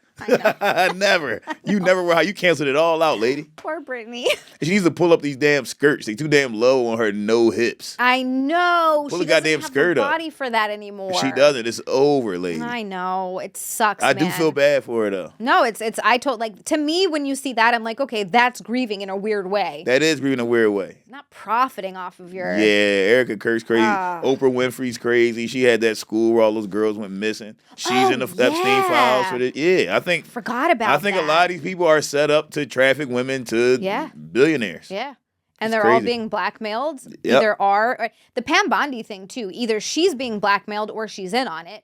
Never. You never were hot. You canceled it all out, lady. Poor Britney. She needs to pull up these damn skirts. They too damn low on her no hips. I know. Pull she the goddamn doesn't have skirt the up. body for that anymore. She doesn't. It's over, lady. I know. It sucks. I do man. feel bad for her though. No, it's like to me when you see that I'm like, okay, that's grieving in a weird way. That is grieving in a weird way. Not profiting off of your Yeah, Erica Kirk's crazy. Ah. Oprah Winfrey's crazy. She had that school where all those girls went missing. She's in the Epstein yeah. files for this. Yeah, I think forgot about I think that. a lot of these people are set up to traffic women to Yeah. billionaires. Yeah. And It's they're all crazy. being blackmailed. Yep. Or the Pam Bondi thing too. Either she's being blackmailed or she's in on it.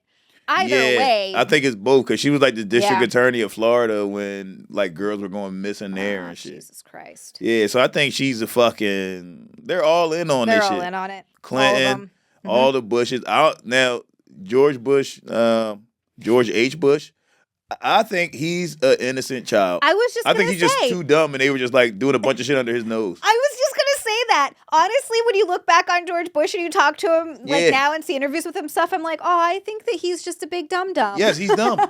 Either way. I think it's both because she was like the district Yeah. attorney of Florida when like girls were going missing there and shit. Jesus Christ. Yeah, so I think she's a fucking. They're all in on They're this all shit. in on it. Clinton, All all of them. the Bushes. Now George Bush, George H. Bush. I think he's an innocent child. I was just I think gonna he's just say. too dumb, and they were just like doing a bunch of shit under his nose. I was just gonna say that. Honestly, when you look back on George Bush and you talk to him like Yeah. now and see interviews with him stuff, I'm like, oh, I think that he's just a big dum dum. Yes, he's dumb.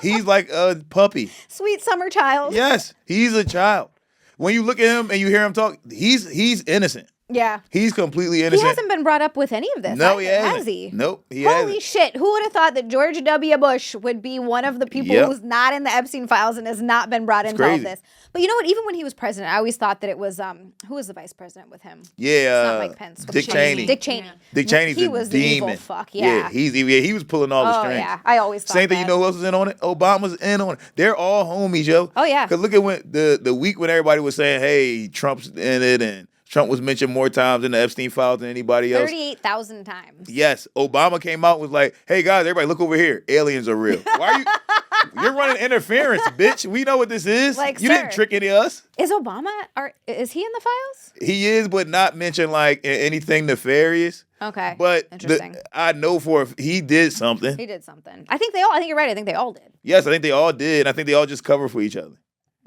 He's like a puppy. Sweet summer child. Yes, he's a child. When you look at him and you hear him talk, he's innocent. Yeah. He's completely He innocent. hasn't been brought up with any of this. No, he either, hasn't. has he? Nope, he Holy hasn't. shit. Who would have thought that George W. Bush would be one of the people Yep. who's not in the Epstein files and has not been brought into all crazy. this? But you know what? Even when he was president, I always thought that it was who was the vice president with him? Yeah, It's not Mike Pence. Dick Cheney. Dick Cheney. Dick Cheney's he a was demon. the evil fuck. Yeah. He was pulling all the Oh strings. yeah. I always thought Same thing. that. You know who else was in on it? Obama's in on it. They're all homies, yo. Oh, yeah. Cause look at when the week when everybody was saying, "Hey, Trump's in it," and Trump was mentioned more times in the Epstein files than anybody else. 38,000 times. Yes, Obama came out and was like, "Hey guys, everybody, look over here. Aliens are real. Why are you? You're running interference, bitch. We know what this is. Like, you sir. didn't trick any of us. Is Obama? Is he in the files? He is, but not mentioned like anything nefarious. Okay. But Interesting. I know he did something. He did something. I think you're right. I think they all did. Yes, I think they all did. I think they all just cover for each other.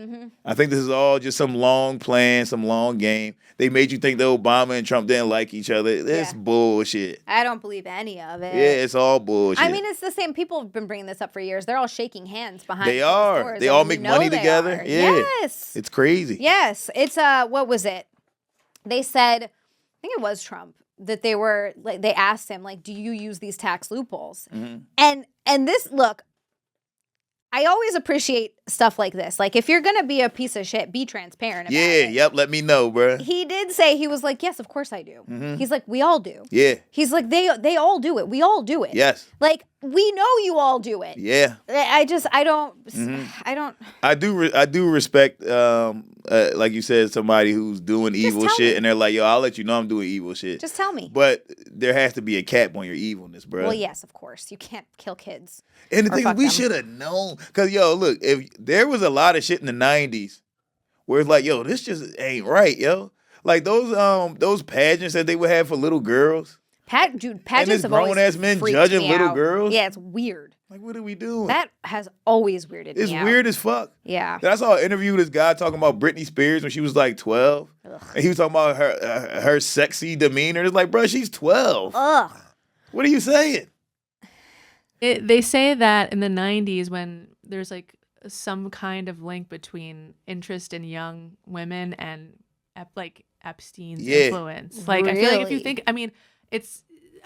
Mm-hmm. I think this is all just some long plan, some long game. They made you think that Obama and Trump didn't like each other. It's bullshit. I don't believe any of it. Yeah, it's all bullshit. I mean, it's the same. People have been bringing this up for years. They're all shaking hands behind. They closed are. doors, They and all we make know money they together. are. Yeah. Yes. It's crazy. Yes. It's what was it? They said, I think it was Trump, that they were like, they asked him, like, do you use these tax loopholes? Mm-hmm. And this, look, I always appreciate stuff like this. Like, if you're gonna be a piece of shit, be transparent about it. Yep. Let me know, bruh. He did say, he was like, yes, of course I do. Mm-hmm. He's like, we all do. Yeah. He's like, they all do it. We all do it. Yes. Like, we know you all do it. Yeah. I don't. I do respect, like you said, somebody who's doing evil tell shit, me. and they're like, "Yo, I'll let you know I'm doing evil shit." Just tell me. But there has to be a cap on your evilness, bro. Well, yes, of course. You can't kill kids. And the Or thing is, fuck we them. should have known. Cause look, if there was a lot of shit in the '90s where it's like, yo, this just ain't right, yo. Like those pageants that they would have for little girls. Pageants have always grown-ass men freaked judging me little out. girls? Yeah, it's weird. Like, what are we doing? That has always weirded It's me out. weird as fuck. Yeah. I saw an interview with this guy talking about Britney Spears when she was like 12. Ugh. And he was talking about her sexy demeanor. It's like, bro, she's 12. Ugh. What are you saying? They say that in the 90s, when there's like some kind of link between interest in young women and Epstein's influence. Like, I feel like if you Really? think, I mean,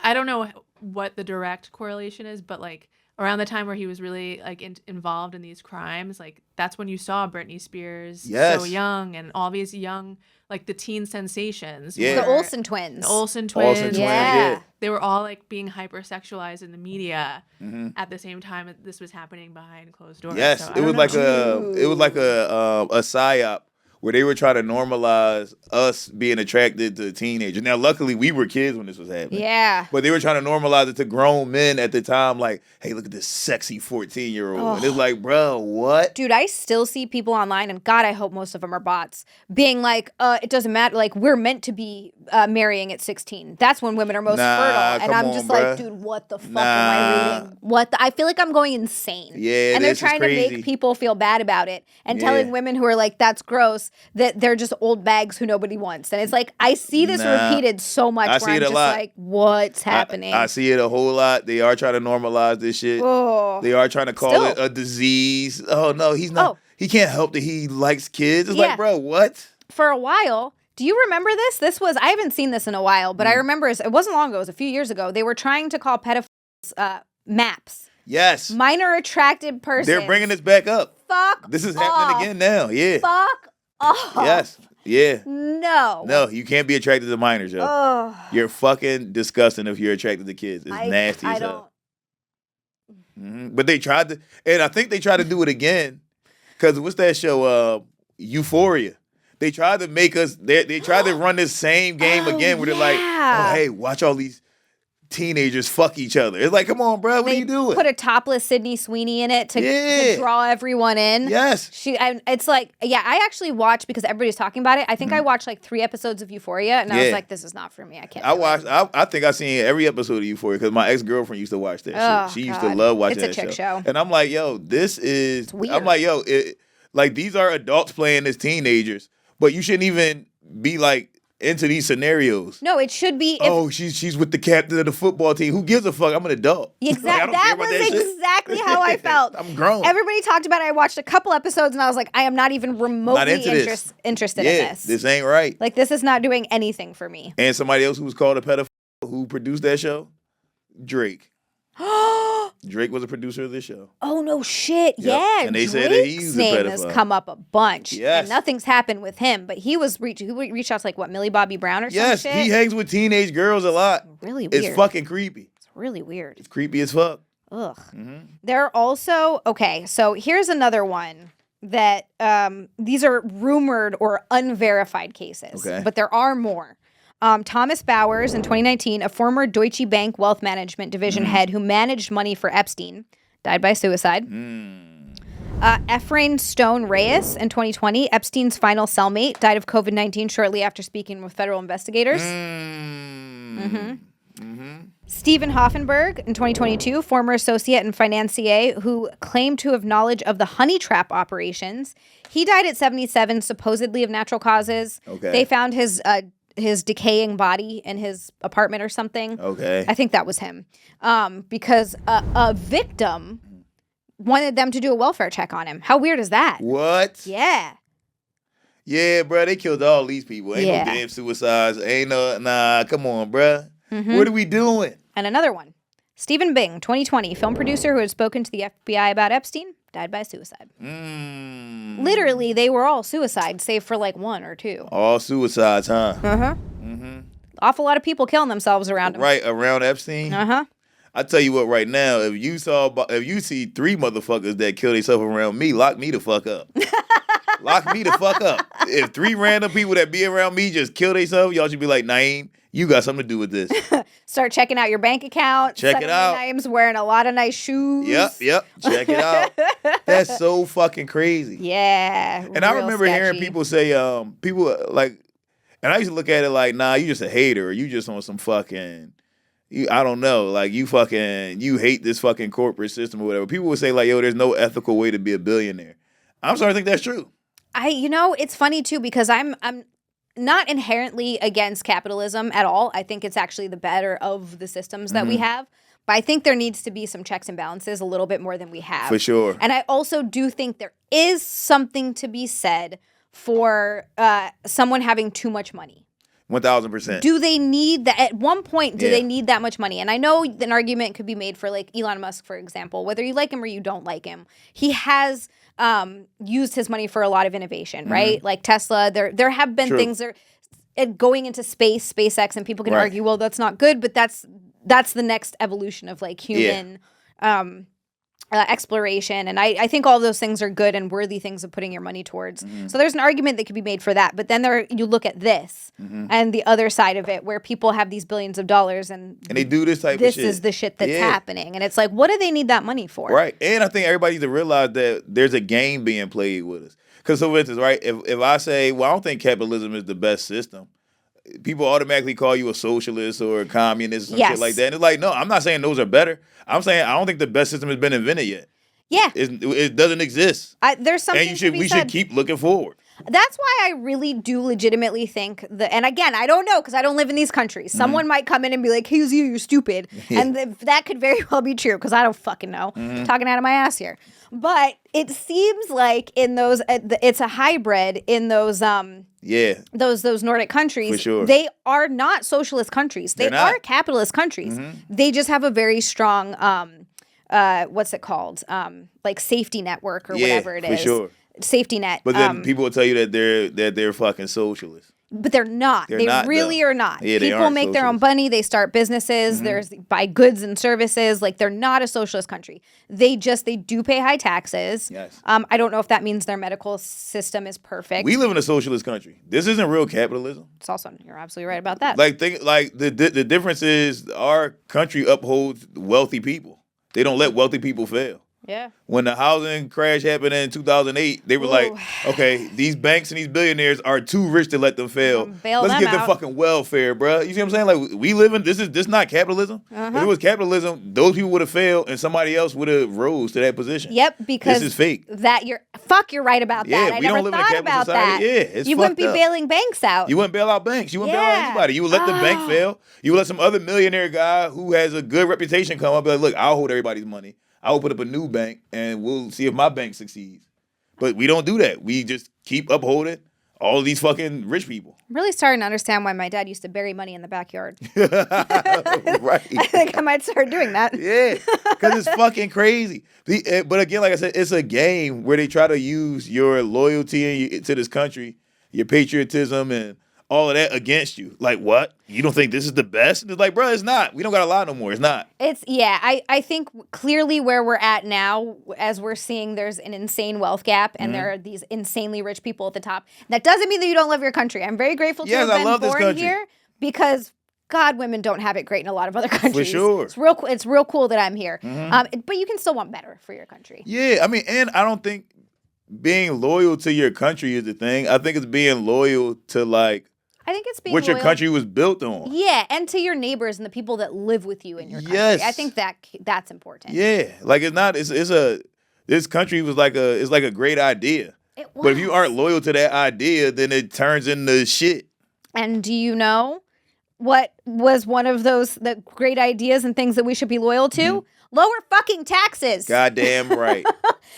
I don't know what the direct correlation is, but like around the time where he was really like involved in these crimes, like that's when you saw Britney Spears so young, and all these young, like the teen sensations. Yeah. The were- Olsen twins. The Olsen twins. Olsen twins, Yeah. They were all like being hypersexualized in the media Mm-hmm. at the same time that this was happening behind closed doors. Yes, So I it don't was know. like a psyop where they were trying to normalize us being attracted to teenagers. Now, luckily, we were kids when this was happening. Yeah. But they were trying to normalize it to grown men at the time, like, hey, look at this sexy 14-year-old. And it's like, bro, what? Dude, I still see people online, and God, I hope most of them are bots, being like, it doesn't matter. Like, we're meant to be marrying at 16. That's when women are most Nah, fertile. And come I'm on, just bruh. like, dude, what the fuck am I reading? I feel like I'm going insane. Yeah, and they're this is trying to crazy. make people feel bad about it and Yeah. telling women who are like, that's gross, that they're just old bags who nobody wants. And it's like, I see this Nah. repeated so much I where see I'm it a just lot. like, what's happening? I see it a whole lot. They are trying to normalize this shit. Oh. They are trying to call Still. it a disease. Oh, no, he's not. Oh. He can't help that he likes kids. It's Yeah. like, bro, what? For a while, do you remember this? This was, I haven't seen this in a while, but I remember it wasn't long ago, it was a few years ago. They were trying to call pedophiles MAPS. Yes. Minor attracted persons. They're bringing this back up. Fuck This is off. happening again now. Yeah. Fuck off. Yes. Yeah. No. No, you can't be attracted to minors, yo. Oh. You're fucking disgusting if you're attracted to kids. It's nasty I as don't. hell. But they tried to, and I think they tried to do it again. Cause what's that show? Euphoria. They tried to make us. They tried to run this same game Oh, again, where they're like, yeah. "Oh, hey, watch all these teenagers fuck each other." It's like, come on, bro, what are you doing? Put a topless Sydney Sweeney in it to Yeah. draw everyone in. Yes. It's like, yeah, I actually watched, because everybody's talking about it. I think I watched like 3 episodes of Euphoria, and I was Yeah. like, this is not for me. I can't. I do it. watched. I think I seen every episode of Euphoria because my ex-girlfriend used to watch that Oh, shit. She used to God. love watching It's a that chick show. And I'm like, yo, this is. weird. I'm like, yo, like these are adults playing as teenagers, but you shouldn't even be like into these scenarios. No, it should be. Oh, she's with the captain of the football team. Who gives a fuck? I'm an adult. Like, I Exactly. don't care That about was shit. exactly how I felt. I'm grown. Everybody talked about it. I watched a couple episodes, and I was like, I am not even remotely into this. interested Yeah, in this. this ain't right. Like, this is not doing anything for me. And somebody else who was called a pedophile who produced that show, Drake. Drake was a producer of this show. Oh, no shit. Yep. Yeah. And they said that Drake's he's a name has pedophile. come up a bunch. Yes. And nothing's happened with him, but he reached out to, like, what, Millie Bobby Brown or Yes, some shit? he hangs with teenage girls a lot. Really weird. It's fucking creepy. It's really weird. It's creepy as fuck. Ugh. Mm-hmm. They're also, okay, so here's another one that these are rumored or unverified cases, but there are more. Thomas Bowers in 2019, a former Deutsche Bank wealth management division head who managed money for Epstein, died by suicide. Efrain Stone Reyes in 2020, Epstein's final cellmate, died of COVID-19 shortly after speaking with federal investigators. Stephen Hoffenberg in 2022, former associate and financier who claimed to have knowledge of the honey trap operations. He died at 77, supposedly of natural causes. They found his decaying body in his apartment or something. I think that was him. Because a victim wanted them to do a welfare check on him. How weird is that? What? Yeah. Yeah, bro, they killed all these people. Ain't no damn suicides. Ain't no, nah, come on, bro. What are we doing? And another one. Stephen Bing, 2020, film producer who had spoken to the FBI about Epstein, died by suicide. Literally, they were all suicides, save for like one or two. All suicides, huh? Awful lot of people killing themselves around him. Right, around Epstein? I tell you what, right now, if you see 3 motherfuckers that kill themselves around me, lock me the fuck up. Lock me the fuck up. If 3 random people that be around me just kill themselves, y'all should be like, Na'im, you got something to do with this. Start checking out your bank account. Check it out. Na'im's wearing a lot of nice shoes. Yep. Check it out. That's so fucking crazy. Yeah. And I remember hearing people say, and I used to look at it like, nah, you just a hater, or you just on some fucking, I don't know, like you hate this fucking corporate system or whatever. People would say like, yo, there's no ethical way to be a billionaire. I'm starting to think that's true. It's funny too, because I'm not inherently against capitalism at all. I think it's actually the better of the systems that we have. But I think there needs to be some checks and balances a little bit more than we have. For sure. And I also do think there is something to be said for someone having too much money. 1,000%. Do they need that? At one point, do they need that much money? And I know an argument could be made for like Elon Musk, for example, whether you like him or you don't like him. He has used his money for a lot of innovation, right? Like Tesla, there have been things that are going into space, SpaceX, and people can argue, well, that's not good, but that's the next evolution of like human exploration. And I think all those things are good and worthy things of putting your money towards. So there's an argument that could be made for that. But then you look at this and the other side of it where people have these billions of dollars and they do this type of shit. This is the shit that's happening. And it's like, what do they need that money for? Right. And I think everybody needs to realize that there's a game being played with us. Because so for instance, right, if I say, well, I don't think capitalism is the best system, people automatically call you a socialist or a communist or some shit like that. And it's like, no, I'm not saying those are better. I'm saying I don't think the best system has been invented yet. Yeah. It doesn't exist. There's something and we should keep looking forward. That's why I really do legitimately think and again, I don't know because I don't live in these countries. Someone might come in and be like, hey, you're stupid. And that could very well be true because I don't fucking know. I'm talking out of my ass here. But it seems like in those, it's a hybrid in those, those Nordic countries. For sure. They are not socialist countries. They are capitalist countries. They just have a very strong, what's it called? Like safety network or whatever it is. For sure. Safety net. But then people will tell you that they're fucking socialists. But they're not. They really are not. Yeah, people make their own money. They start businesses. There's buy goods and services. Like they're not a socialist country. They do pay high taxes. Yes. I don't know if that means their medical system is perfect. We live in a socialist country. This isn't real capitalism. It's also, you're absolutely right about that. The difference is our country upholds wealthy people. They don't let wealthy people fail. Yeah. When the housing crash happened in 2008, they were like, okay, these banks and these billionaires are too rich to let them fail. Let's give them fucking welfare, bro. You see what I'm saying? Like, we live in, this is not capitalism. If it was capitalism, those people would have failed and somebody else would have rose to that position. Yep, because this is fake. You're right about that. Yeah, I we never don't live in a thought capitalist about society. that. Yeah, it's you wouldn't be fucked up. bailing banks out. You wouldn't bail out banks. You wouldn't bail out anybody. You would let the bank fail. You would let some other millionaire guy who has a good reputation come up and be like, look, I'll hold everybody's money. I'll open up a new bank and we'll see if my bank succeeds. But we don't do that. We just keep upholding all of these fucking rich people. I'm really starting to understand why my dad used to bury money in the backyard. Right. I think I might start doing that. Yeah, because it's fucking crazy. But again, like I said, it's a game where they try to use your loyalty to this country, your patriotism, and all of that against you. Like, what? You don't think this is the best? And it's like, bro, it's not. We don't got a lot no more. It's not. I think clearly where we're at now, as we're seeing there's an insane wealth gap and there are these insanely rich people at the top. That doesn't mean that you don't love your country. I'm very grateful to have been born here because God, women don't have it great in a lot of other countries. For sure. It's real cool that I'm here. But you can still want better for your country. Yeah, I mean, and I don't think being loyal to your country is the thing. I think it's being loyal to like I think it's being what your loyal. country was built on. Yeah, and to your neighbors and the people that live with you in your country. Yes. I think that's important. Yeah, like this country was like a great idea. It was. But if you aren't loyal to that idea, then it turns into shit. And do you know what was one of the great ideas and things that we should be loyal to? Lower fucking taxes. Goddamn right.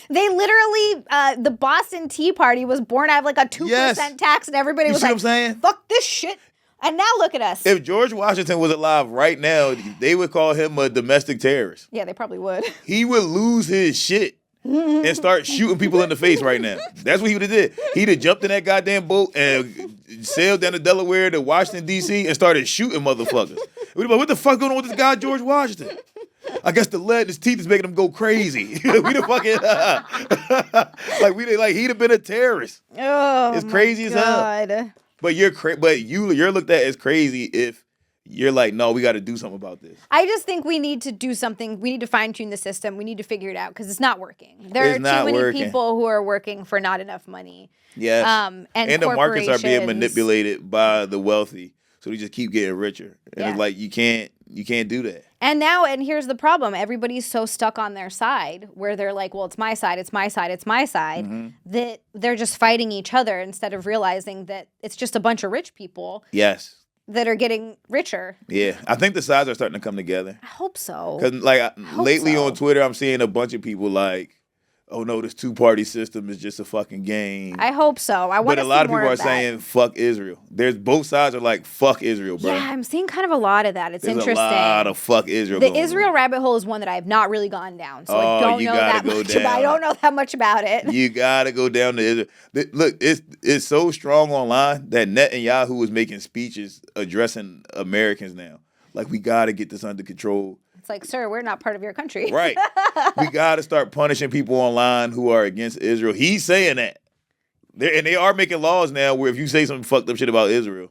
They literally, the Boston Tea Party was born out of like a 2% tax, and everybody was see like, what I'm saying? fuck this shit. And now look at us. If George Washington was alive right now, they would call him a domestic terrorist. Yeah, they probably would. He would lose his shit and start shooting people in the face right now. That's what he would have did. He'd have jumped in that goddamn boat and sailed down to Delaware to Washington, D.C. and started shooting motherfuckers. We'd be like, what the fuck going on with this guy, George Washington? I guess the lead in his teeth is making him go crazy. We the fucking he'd have been a terrorist. Oh, it's crazy as hell. But you're looked at as crazy if you're like, no, we got to do something about this. I just think we need to do something. We need to fine tune the system. We need to figure it out because it's not working. There are too many people who are working for not enough money. Yes, and the markets are being manipulated by the wealthy, so we just keep getting richer. And it's like you can't do that. And here's the problem. Everybody's so stuck on their side where they're like, well, it's my side, it's my side, it's my side, that they're just fighting each other instead of realizing that it's just a bunch of rich people. Yes. That are getting richer. Yeah. I think the sides are starting to come together. I hope so. Because lately on Twitter, I'm seeing a bunch of people like, oh no, this two-party system is just a fucking game. I hope so. But a lot of people are saying, fuck Israel. There's both sides are like, fuck Israel, bro. Yeah, I'm seeing kind of a lot of that. It's interesting. There's a lot of fuck Israel The Israel rabbit hole is one that I have not really gone down. So I don't know that much about it. I don't know that much about it. You got to go down to Israel. Look, it's so strong online that Netanyahu was making speeches addressing Americans now. Like, we got to get this under control. It's like, sir, we're not part of your country. Right. We got to start punishing people online who are against Israel. He's saying that. They are making laws now where if you say some fucked up shit about Israel,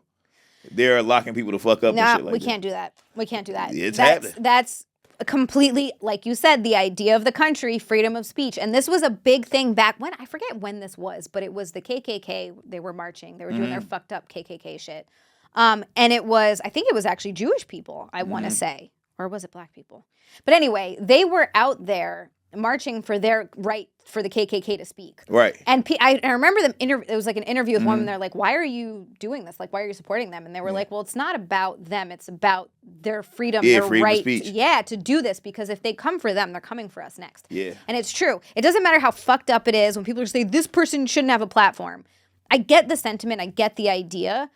they're locking people to fuck up and shit like we can't do that. We can't do that. It's happening. That's completely, like you said, the idea of the country, freedom of speech. And this was a big thing back when, I forget when this was, but it was the KKK. They were marching. They were doing their fucked up KKK shit. And I think it was actually Jewish people, I want to say. Or was it black people? But anyway, they were out there marching for their right for the KKK to speak. Right. And I remember them, it was like an interview with one, and they're like, why are you doing this? Like, why are you supporting them? And they were like, well, it's not about them. It's about their freedom, their freedom right of speech. to do this, because if they come for them, they're coming for us next. Yeah. And it's true. It doesn't matter how fucked up it is when people say, this person shouldn't have a platform. I get the sentiment. I get the idea.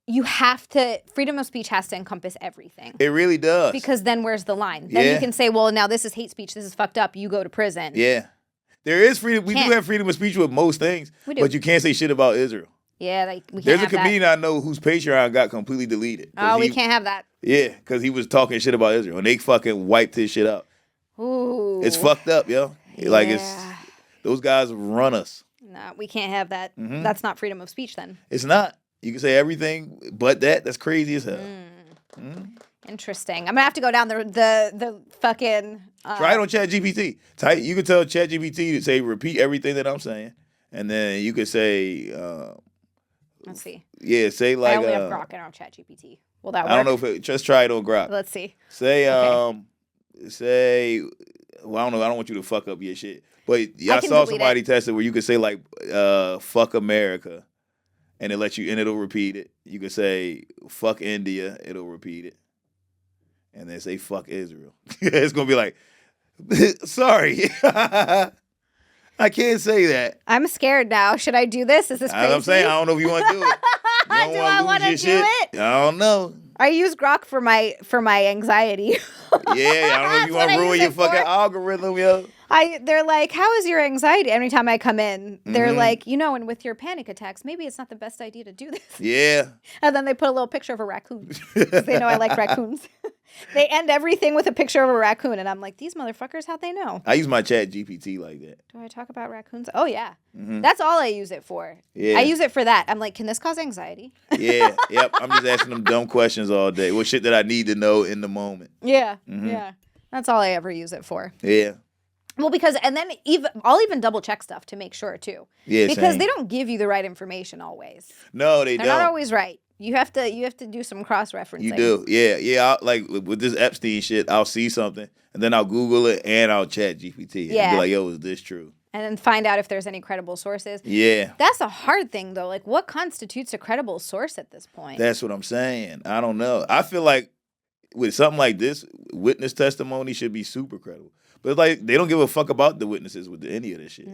You have to, freedom of speech has to encompass everything. It really does. Because then where's the line? Then you can say, well, now this is hate speech. This is fucked up. You go to prison. Yeah. There is freedom. We do have freedom of speech with most things. We do. But you can't say shit about Israel. Yeah, like we can't There's have a comedian I know whose Patreon got completely deleted. Oh, we can't have that. Yeah, because he was talking shit about Israel. And they fucking wiped his shit out. Ooh. It's fucked up, yo. Yeah. Like, those guys run us. No, we can't have that. That's not freedom of speech then. It's not. You can say everything but that. That's crazy as hell. Interesting. I'm gonna have to go down the fucking. Try it on ChatGPT. You can tell ChatGPT to say repeat everything that I'm saying, and then you could say. Let's see. Yeah, say like. I only have Grok and I don't have ChatGPT. Will that work? I don't know if just try it on Grok. Let's see. Say well, I don't know. I don't want you to fuck up your shit, but I saw somebody test it where you could say like fuck America. And it'll repeat it. You could say, fuck India, it'll repeat it. And then say, fuck Israel. It's going to be like, sorry. I can't say that. I'm scared now. Should I do this? Is this crazy? I'm saying, I don't know if you want to do it. Do I want to do it? I don't know. I use Grok for my anxiety. Yeah, I don't know if you want to ruin your fucking algorithm, yo. They're like, how is your anxiety? Every time I come in, they're like, and with your panic attacks, maybe it's not the best idea to do this. Yeah. And then they put a little picture of a raccoon. They know I like raccoons. They end everything with a picture of a raccoon. And I'm like, these motherfuckers, how'd they know? I use my chat GPT like that. Do I talk about raccoons? Oh, yeah. That's all I use it for. Yeah. I use it for that. I'm like, can this cause anxiety? Yeah. Yep. I'm just asking them dumb questions all day. What shit that I need to know in the moment. Yeah. Yeah. That's all I ever use it for. Yeah. Well, and then I'll even double check stuff to make sure too. Yeah, because same. they don't give you the right information always. No, They're don't. not always right. You have to do some cross referencing. You do, yeah. Like with this Epstein shit, I'll see something and then I'll Google it and I'll chat GPT and be like, "Yo, is this true?" And then find out if there's any credible sources. Yeah, that's a hard thing though. Like, what constitutes a credible source at this point? That's what I'm saying. I don't know. I feel like with something like this, witness testimony should be super credible. But like they don't give a fuck about the witnesses with any of this shit.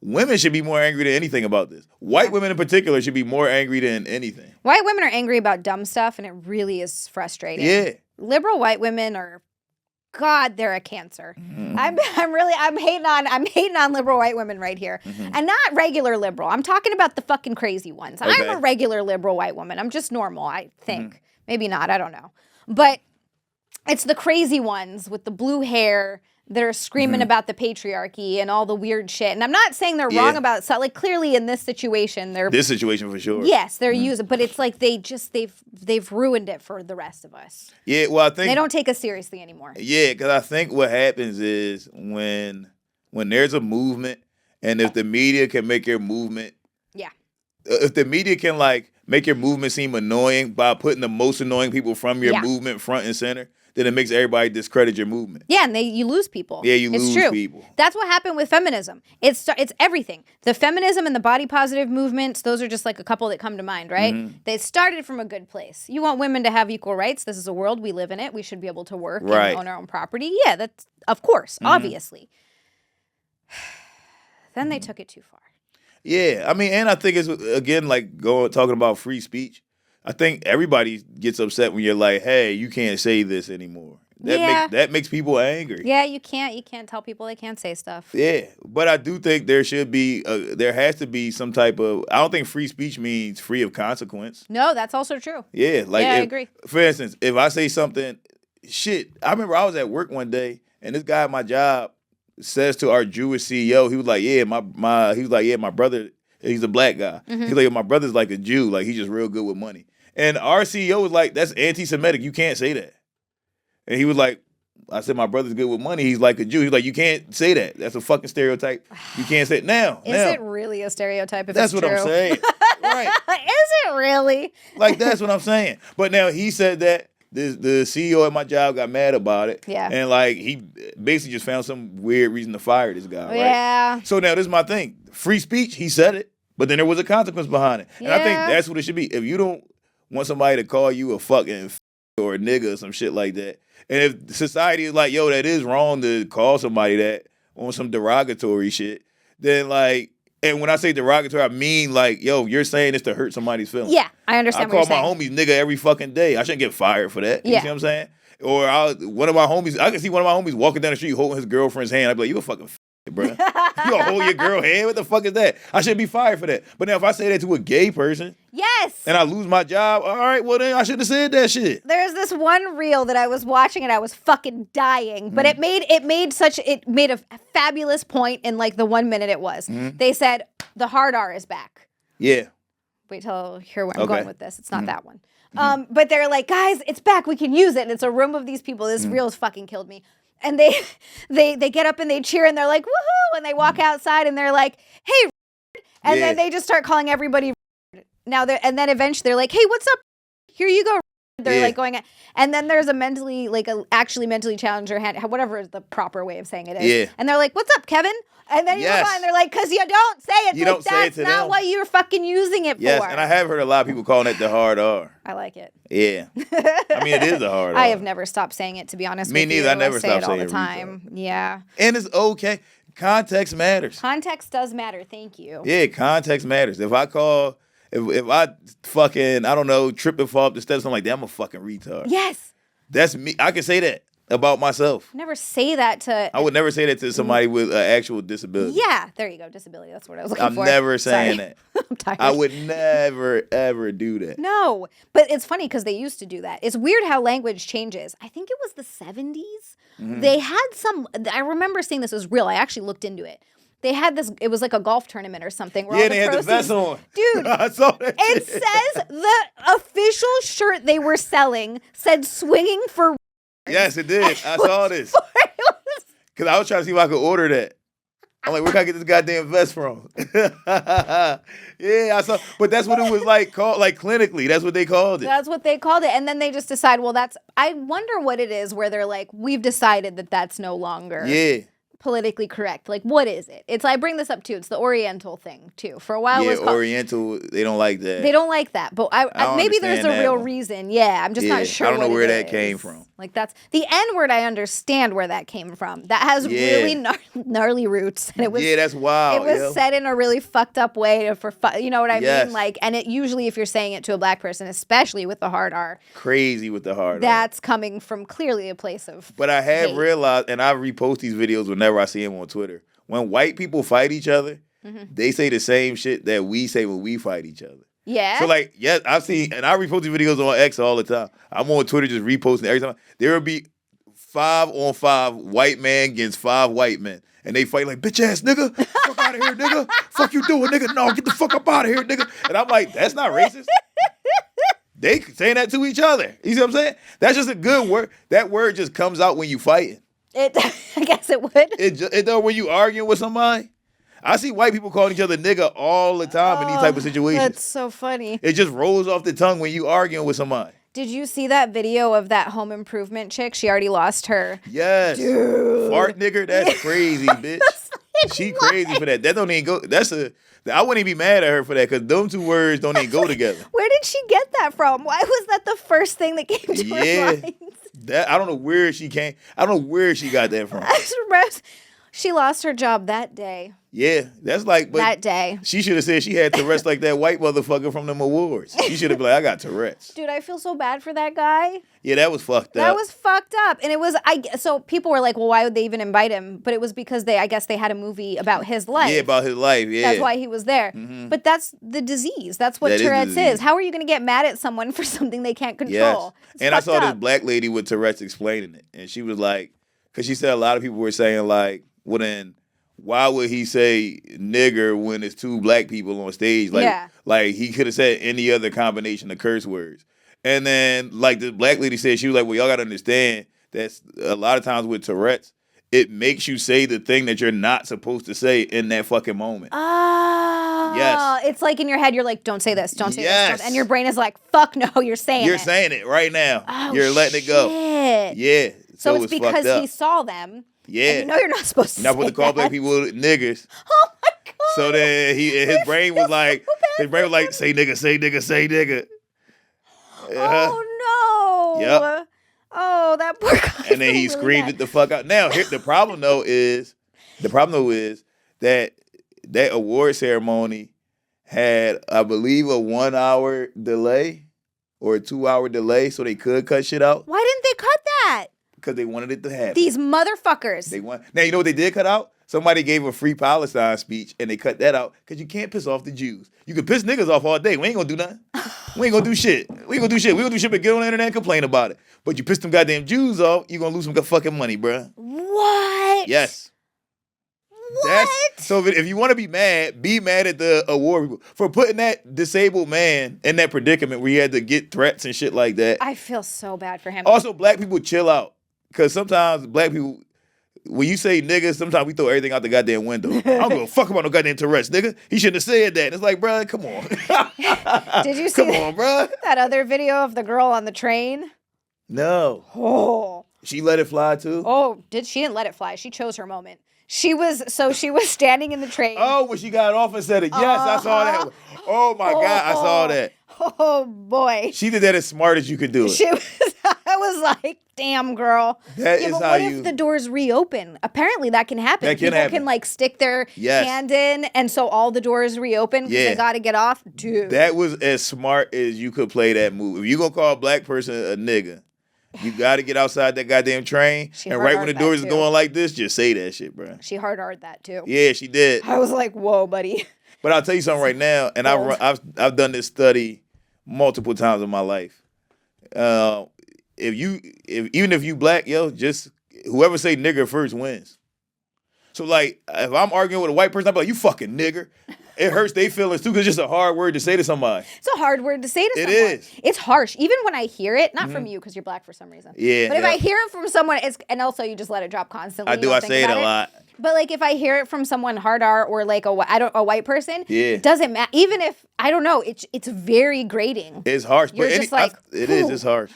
Women should be more angry than anything about this. White women in particular should be more angry than anything. White women are angry about dumb stuff, and it really is frustrating. Yeah. Liberal white women are, God, they're a cancer. I'm hating on liberal white women right here, and not regular liberal. I'm talking about the fucking crazy ones. Okay. I'm a regular liberal white woman. I'm just normal. I think maybe not. I don't know, but it's the crazy ones with the blue hair that are screaming about the patriarchy and all the weird shit. And I'm not saying they're wrong about so like clearly in this situation this situation for sure. Yes, they're using, but it's like they've ruined it for the rest of us. Yeah, well I think they don't take us seriously anymore. Yeah, because I think what happens is when there's a movement and if the media can make your movement if the media can like make your movement seem annoying by putting the most annoying people from your movement front and center, then it makes everybody discredit your movement. Yeah, and you lose people. Yeah, you lose people. That's what happened with feminism. It's everything. The feminism and the body positive movements, those are just like a couple that come to mind, right? They started from a good place. You want women to have equal rights. This is a world we live in it. We should be able to work and own our own property. Yeah, that's, of course, obviously. Then they took it too far. Yeah, I mean, and I think it's, again, like talking about free speech. I think everybody gets upset when you're like, hey, you can't say this anymore. That makes people angry. Yeah, you can't tell people they can't say stuff. Yeah, but I do think there has to be some type of, I don't think free speech means free of consequence. No, that's also true. Yeah, like I agree. For instance, if I say something, I remember I was at work one day and this guy at my job says to our Jewish CEO, he was like, my brother, he's a black guy. He's like, my brother's like a Jew, like he's just real good with money. And our CEO was like, that's anti-Semitic. You can't say that. And he was like, I said, my brother's good with money. He's like a Jew. He's like, you can't say that. That's a fucking stereotype. You can't say it now. Is it really a stereotype if that's it's true? That's what I'm saying. Right. Is it really? Like, that's what I'm saying. But now he said that the CEO at my job got mad about it. Yeah. And like, he basically just found some weird reason to fire this guy. Right? Yeah. So now this is my thing. Free speech, he said it, but then there was a consequence behind it. And I think that's what it should be. If you don't want somebody to call you a fucking or a nigga or some shit like that, and if society is like, yo, that is wrong to call somebody that on some derogatory shit, then like, and when I say derogatory, I mean like, yo, you're saying this to hurt somebody's feelings. Yeah, I understand what you're saying. I call my homies nigga every fucking day. I shouldn't get fired for that. You see what I'm saying? Or I can see one of my homies walking down the street holding his girlfriend's hand. I'd be like, you a fucking bro. You gonna hold your girl hand? What the fuck is that? I shouldn't be fired for that. But now if I say that to a gay person, and I lose my job, all right, well then I shouldn't have said that shit. There's this one reel that I was watching and I was fucking dying, but it made a fabulous point in like the 1 minute it was. They said the hard R is back. Yeah. Wait till you hear where I'm going with this. It's not that one. But they're like, guys, it's back. We can use it. And it's a room of these people. This reel has fucking killed me. And they get up and they cheer and they're like, woohoo! And they walk outside and they're like, hey, and then they just start calling everybody now. And then eventually they're like, hey, what's up? Here you go. They're like going, and then there's actually mentally challenged or whatever is the proper way of saying it is. Yeah. And they're like, what's up, Kevin? And then you move on and they're like, because you don't say it. You don't say it to them. That's not what you're fucking using it for. Yes, and I have heard a lot of people calling it the hard R. I like it. Yeah. I mean, it is the hard R. I have never stopped saying it, to be honest with you. Me neither. I never say stopped it all saying the time. retard. Yeah. And it's okay. Context matters. Context does matter. Thank you. Yeah, context matters. If I fucking, I don't know, trip and fall up the steps, I'm like, damn, I'm a fucking retard. Yes. That's me. I can say that. about myself. Never say that to. I would never say that to somebody with an actual disability. Yeah, there you go. Disability. That's what I was looking I'm for. never saying Sorry. that. I'm tired. I would never, ever do that. No, but it's funny because they used to do that. It's weird how language changes. I think it was the 70s. They had some. I remember seeing this was real. I actually looked into it. They had this. It was like a golf tournament or something. Where Yeah, all they had the vest on. Dude, I saw that. it shit. says the official shirt they were selling said "swinging for." Yes, it did. I saw this. Because I was trying to see if I could order that. I'm like, where can I get this goddamn vest from? Yeah, I saw. But that's what it was like called, like clinically. That's what they called it. That's what they called it. And then they just decide, well, that's. I wonder what it is where they're like, we've decided that that's no longer. Yeah. Politically correct. Like, what is it? It's I bring this up too. It's the Oriental thing too. For a while, it Yeah, was called, Oriental, they don't like that. they don't like that. But I don't maybe there's a understand that real one. reason. Yeah, I'm just Yeah, not sure. I don't know what where it that came is. from. Like that's the N word. I understand where that came from. That has Yeah. really gnarly roots, and it was Yeah, that's wild. it was yo. said in a really fucked up way you know what I Yes. mean? Like, and it usually if you're saying it to a black person, especially with the hard R, Crazy with the heart. that's coming from clearly a place of. But I have hate. realized, and I repost these videos whenever I see them on Twitter. When white people fight each other, they say the same shit that we say when we fight each other. Yeah. So like, yes, I've seen, and I repost these videos on X all the time. I'm on Twitter just reposting every time. There will be 5-on-5 white man against 5 white men. And they fight like, bitch ass nigga, fuck out of here, nigga. Fuck you doing, nigga. No, get the fuck up out of here, nigga. And I'm like, that's not racist. They saying that to each other. You see what I'm saying? That's just a good word. That word just comes out when you fighting. It, I guess it would. It does when you arguing with somebody. I see white people calling each other nigga all the time in these type of situations. That's so funny. It just rolls off the tongue when you arguing with somebody. Did you see that video of that home improvement chick? She already lost her. Yes. Dude. Fart nigger, that's crazy, bitch. She crazy for that. That don't even go. I wouldn't even be mad at her for that because them two words don't even go together. Where did she get that from? Why was that the first thing that came to her mind? I don't know where she came. I don't know where she got that from. I just remember she lost her job that day. Yeah, that's like That day. She should have said she had Tourette's like that white motherfucker from them awards. She should have been like, I got Tourette's. Dude, I feel so bad for that guy. Yeah, that was fucked up. That was fucked up. And it was so people were like, well, why would they even invite him? But it was because I guess they had a movie about his life. Yeah, about his life, yeah. That's why he was there. But that's the disease. That's what That is Tourette's disease. is. How are you going to get mad at someone for something they can't control? Yes. It's And I fucked saw this up. black lady with Tourette's explaining it. And she was like, because she said a lot of people were saying like, well then, why would he say nigger when it's 2 black people on stage? Like he could have said any other combination of curse words. And then like the black lady said, she was like, well, y'all got to understand that a lot of times with Tourette's, it makes you say the thing that you're not supposed to say in that fucking moment. Oh, Yes. It's like in your head, you're like, don't say this, don't say Yes. this. And your brain is like, fuck no, you're saying You're it. saying it right now. Oh, You're letting it go. shit. Yeah. So it it's was fucked because up. he saw them. Yeah. And you know you're not supposed to Not say supposed to call that. black people niggers. Oh my God. So then his brain was feel like, so bad for him. say nigga, say nigga, say nigga. Oh no. Yep. Oh, that poor guy. And then he screamed it the fuck out. Now, the problem though is that award ceremony had, I believe, a 1 hour delay or a 2 hour delay, so they could cut shit out Why didn't they cut that? because they wanted it to happen. These motherfuckers. Now you know what they did cut out? Somebody gave a free Palestine speech and they cut that out because you can't piss off the Jews. You can piss niggas off all day. We ain't gonna do nothing. We ain't gonna do shit. We gonna do shit but get on the internet and complain about it. But you piss them goddamn Jews off, you gonna lose some fucking money, bruh. What? Yes. What? So if you want to be mad at the award people for putting that disabled man in that predicament where he had to get threats and shit like that. I feel so bad for him. Also, black people chill out because sometimes black people, when you say niggas, sometimes we throw everything out the goddamn window. I don't give a fuck about no goddamn Tourette's, nigga. He shouldn't have said that. And it's like, bruh, come on. Did you see Come on, bruh. that other video of the girl on the train? No. Oh. She let it fly too? Oh, she didn't let it fly. She chose her moment. She was standing in the train. Oh, when she got off and said it. Yes, I saw that. Oh my God, I saw that. Oh boy. She did that as smart as you could do it. I was like, damn girl. That is but how what you- if the doors reopen? Apparently that can happen. That can People happen. can like stick their Yes. hand in and so all the doors reopen because Yeah. they gotta get off. Dude. That was as smart as you could play that move. If you gonna call a black person a nigga, You got to get outside that goddamn train. And right when the doors is going like this, just say that shit, bro. She hard-R'd that too. Yeah, she did. I was like, whoa, buddy. But I'll tell you something right now, and I've done this study multiple times in my life. Even if you black, yo, just whoever say nigger first wins. So like, if I'm arguing with a white person, I'm like, you fucking nigger. It hurts their feelings too, because it's just a hard word to say to somebody. It's a hard word to say to someone. It is. It's harsh. Even when I hear it, not from you, because you're black for some reason. Yeah. But if I hear it from someone, and also you just let it drop constantly. I do. I say it a lot. But like if I hear it from someone hard R or like a white person, it doesn't matter. Even if, I don't know, it's very grating. It's harsh. You're but just like, it is. It's harsh.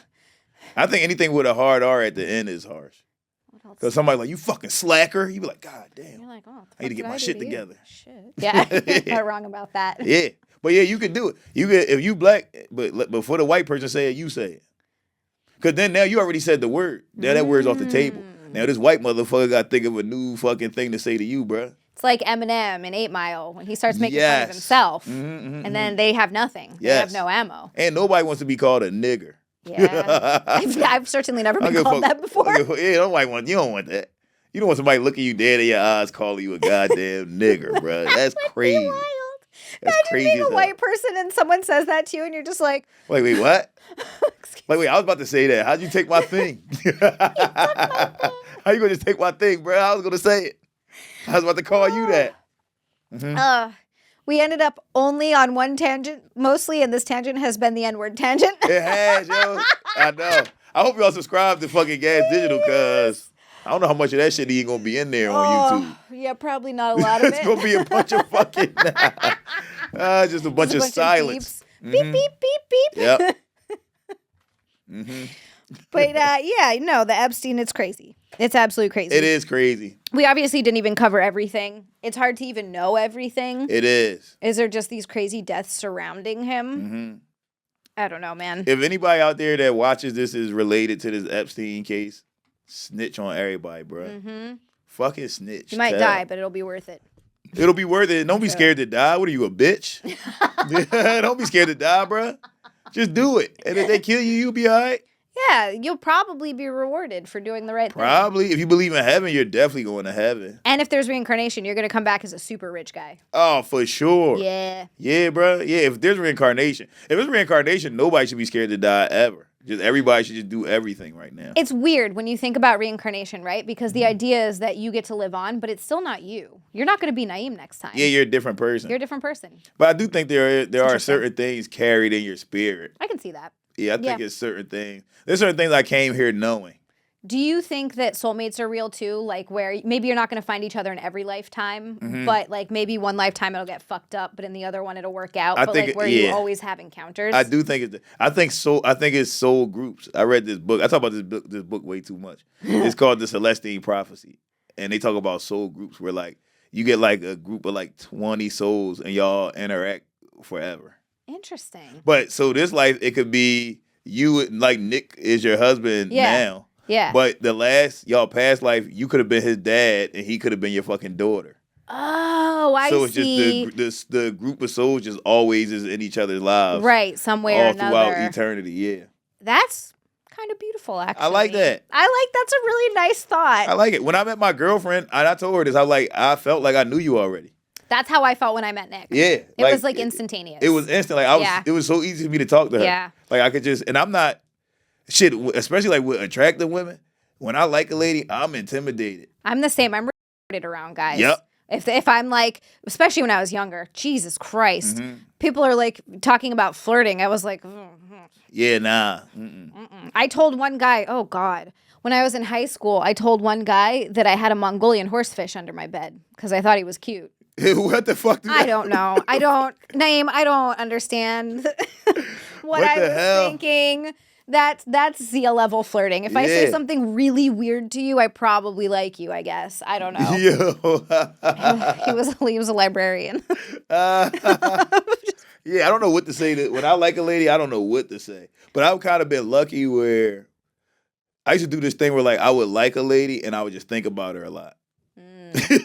I think anything with a hard R at the end is harsh. Because somebody like, you fucking slacker. You be like, God damn. You're like, oh, I need to get my shit together. Shit. Yeah, you're not wrong about that. Yeah. But yeah, you can do it. You can, if you black, but before the white person say it, you say it. Because then now you already said the word. Now that word's off the table. Now this white motherfucker got to think of a new fucking thing to say to you, bruh. It's like Eminem in 8 Mile when he starts making fun of himself. And then they have nothing. They have no ammo. And nobody wants to be called a nigger. Yeah. I've certainly never been called that before. Yeah, you don't want that. You don't want somebody looking you dead in your eyes calling you a goddamn nigger, bro. That's crazy. Wild. That's Imagine crazy being a white person and someone says that to you and you're just like... Wait, what? Wait, I was about to say that. How'd you take my thing? How you gonna just take my thing, bro? I was gonna say it. I was about to call you that. We ended up only on one tangent, mostly, and this tangent has been the N-word tangent. It has, yo. I know. I hope y'all subscribe to fucking Gas Digital, because I don't know how much of that shit even gonna be in there on YouTube. Yeah, probably not a lot of it. It's gonna be a bunch of fucking, just a bunch of silence. Beep, beep, beep, beep. Yep. But the Epstein, it's crazy. It's absolutely crazy. It is crazy. We obviously didn't even cover everything. It's hard to even know everything. It is. Is there just these crazy deaths surrounding him? I don't know, man. If anybody out there that watches this is related to this Epstein case, snitch on everybody, bro. Fucking snitch. You might die, but it'll be worth it. It'll be worth it. Don't be scared to die. What are you, a bitch? Don't be scared to die, bro. Just do it. And if they kill you, you'll be all right. Yeah, you'll probably be rewarded for doing the right thing. Probably. If you believe in heaven, you're definitely going to heaven. And if there's reincarnation, you're going to come back as a super rich guy. Oh, for sure. Yeah. Yeah, bro. Yeah, if there's reincarnation. If it's reincarnation, nobody should be scared to die ever. Just everybody should just do everything right now. It's weird when you think about reincarnation, right? Because the idea is that you get to live on, but it's still not you. You're not going to be Na'im next time. Yeah, you're a different person. You're a different person. But I do think there are certain things carried in your spirit. I can see that. Yeah, I think it's certain things. There's certain things I came here knowing. Do you think that soulmates are real too? Like where maybe you're not going to find each other in every lifetime, but like maybe one lifetime it'll get fucked up, but in the other one it'll work out. But like where you always have encounters. I do think I think it's soul groups. I read this book. I talk about this book way too much. It's called The Celestine Prophecy, and they talk about soul groups where like you get like a group of like 20 souls and y'all interact forever. Interesting. But so this life, it could be you, like Nick is your husband now. Yeah. But y'all past life, you could have been his dad and he could have been your fucking daughter. Oh, I see. So it's just the group of souls just always is in each other's lives. Right, some way or another. All throughout eternity, yeah. That's kind of beautiful, actually. I like that. That's a really nice thought. I like it. When I met my girlfriend, and I told her this, I felt like I knew you already. That's how I felt when I met Nick. Yeah. It was like instantaneous. It was instant. Like it was so easy for me to talk to her. Yeah. Like I could just, and I'm not, especially like with attractive women, when I like a lady, I'm intimidated. I'm the same. I'm retarded around guys. Yep. If I'm like, especially when I was younger, Jesus Christ, people are like talking about flirting. I was like, yeah, nah. I told one guy, oh God, when I was in high school, I told one guy that I had a Mongolian horsefish under my bed because I thought he was cute. What the fuck? I don't know. Na'im, I don't understand what I was thinking. That's Xia level flirting. If I say something really weird to you, I probably like you, I guess. I don't know. He was a librarian. Yeah, I don't know what to say. When I like a lady, I don't know what to say. But I've kind of been lucky where I used to do this thing where like I would like a lady and I would just think about her a lot.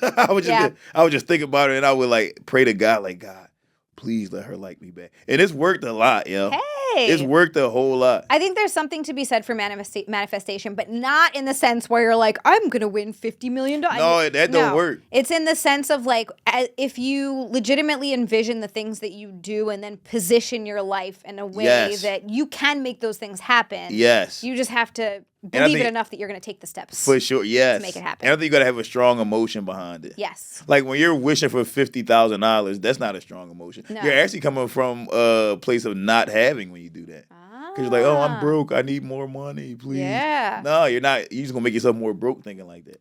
I would just think about her and I would like pray to God, like, God, please let her like me back. And it's worked a lot, yo. It's worked a whole lot. I think there's something to be said for manifestation, but not in the sense where you're like, I'm going to win $50 million. No, that don't work. It's in the sense of like, if you legitimately envision the things that you do and then position your life in a way that you can make those things happen. Yes. You just have to believe it enough that you're going to take the steps. For sure, yes. To make it happen. And I think you got to have a strong emotion behind it. Yes. Like when you're wishing for $50,000, that's not a strong emotion. No. You're actually coming from a place of not having when you do that. Because you're like, oh, I'm broke. I need more money, please. Yeah. No, you're not. You're just going to make yourself more broke thinking like that.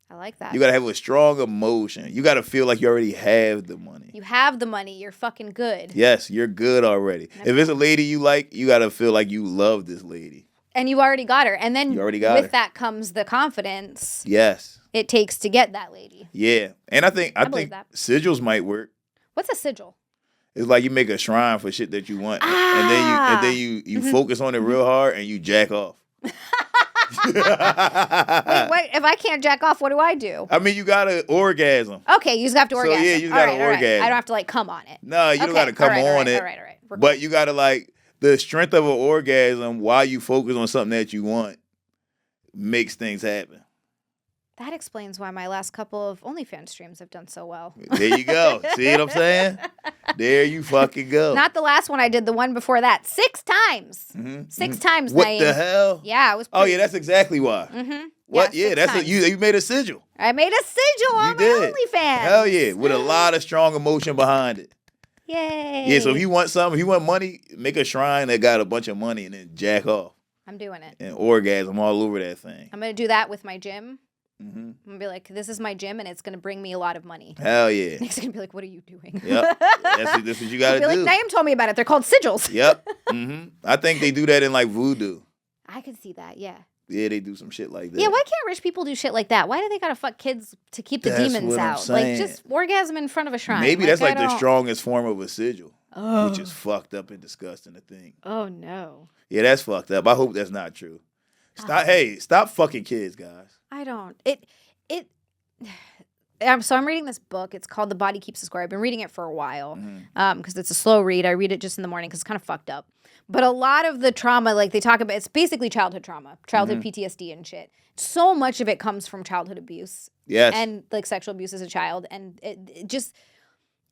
I like that. You got to have a strong emotion. You got to feel like you already have the money. You have the money. You're fucking good. Yes, you're good already. If it's a lady you like, you got to feel like you love this lady. And you already got her. And then with her. that comes the confidence. Yes. It takes to get that lady. Yeah. And I think that. sigils might work. What's a sigil? It's like you make a shrine for shit that you want. And then you focus on it real hard and you jack off. Wait, if I can't jack off, what do I do? I mean, you got to orgasm. Okay, you just have to orgasm. So, yeah, you got to orgasm. I don't have to, like, come on it. No, you don't got to come on it. All right. But you got to, like, the strength of an orgasm while you focus on something that you want makes things happen. That explains why my last couple of OnlyFans streams have done so well. There you go. See what I'm saying? There you fucking go. Not the last one I did, the one before that. 6 times. 6 times, What Na'im. the hell? Yeah, it was Oh, yeah, that's exactly why. What? Yeah, that's you made a sigil. I made a sigil on my OnlyFans. Hell yeah, with a lot of strong emotion behind it. Yay. Yeah, so if you want something, if you want money, make a shrine that got a bunch of money and then jack off. I'm doing it. And orgasm all over that thing. I'm going to do that with my gym. I'm going to be like, this is my gym and it's going to bring me a lot of money. Hell yeah. Nick's going to be like, what are you doing? Yep. That's what you got to do. Like, Na'im told me about it. They're called sigils. Yep. I think they do that in like voodoo. I can see that, yeah. Yeah, they do some shit like that. Yeah, why can't rich people do shit like that? Why do they gotta fuck kids to keep the demons out? Like, just orgasm in front of a shrine. Maybe that's like the strongest form of a sigil, which is fucked up and disgusting to think. Oh, no. Yeah, that's fucked up. I hope that's not true. Stop fucking kids, guys. I don't. So I'm reading this book. It's called The Body Keeps the Score. I've been reading it for a while because it's a slow read. I read it just in the morning because it's kind of fucked up. But a lot of the trauma, like they talk about, it's basically childhood trauma, childhood PTSD and shit. So much of it comes from childhood abuse. Yes. And like sexual abuse as a child. And it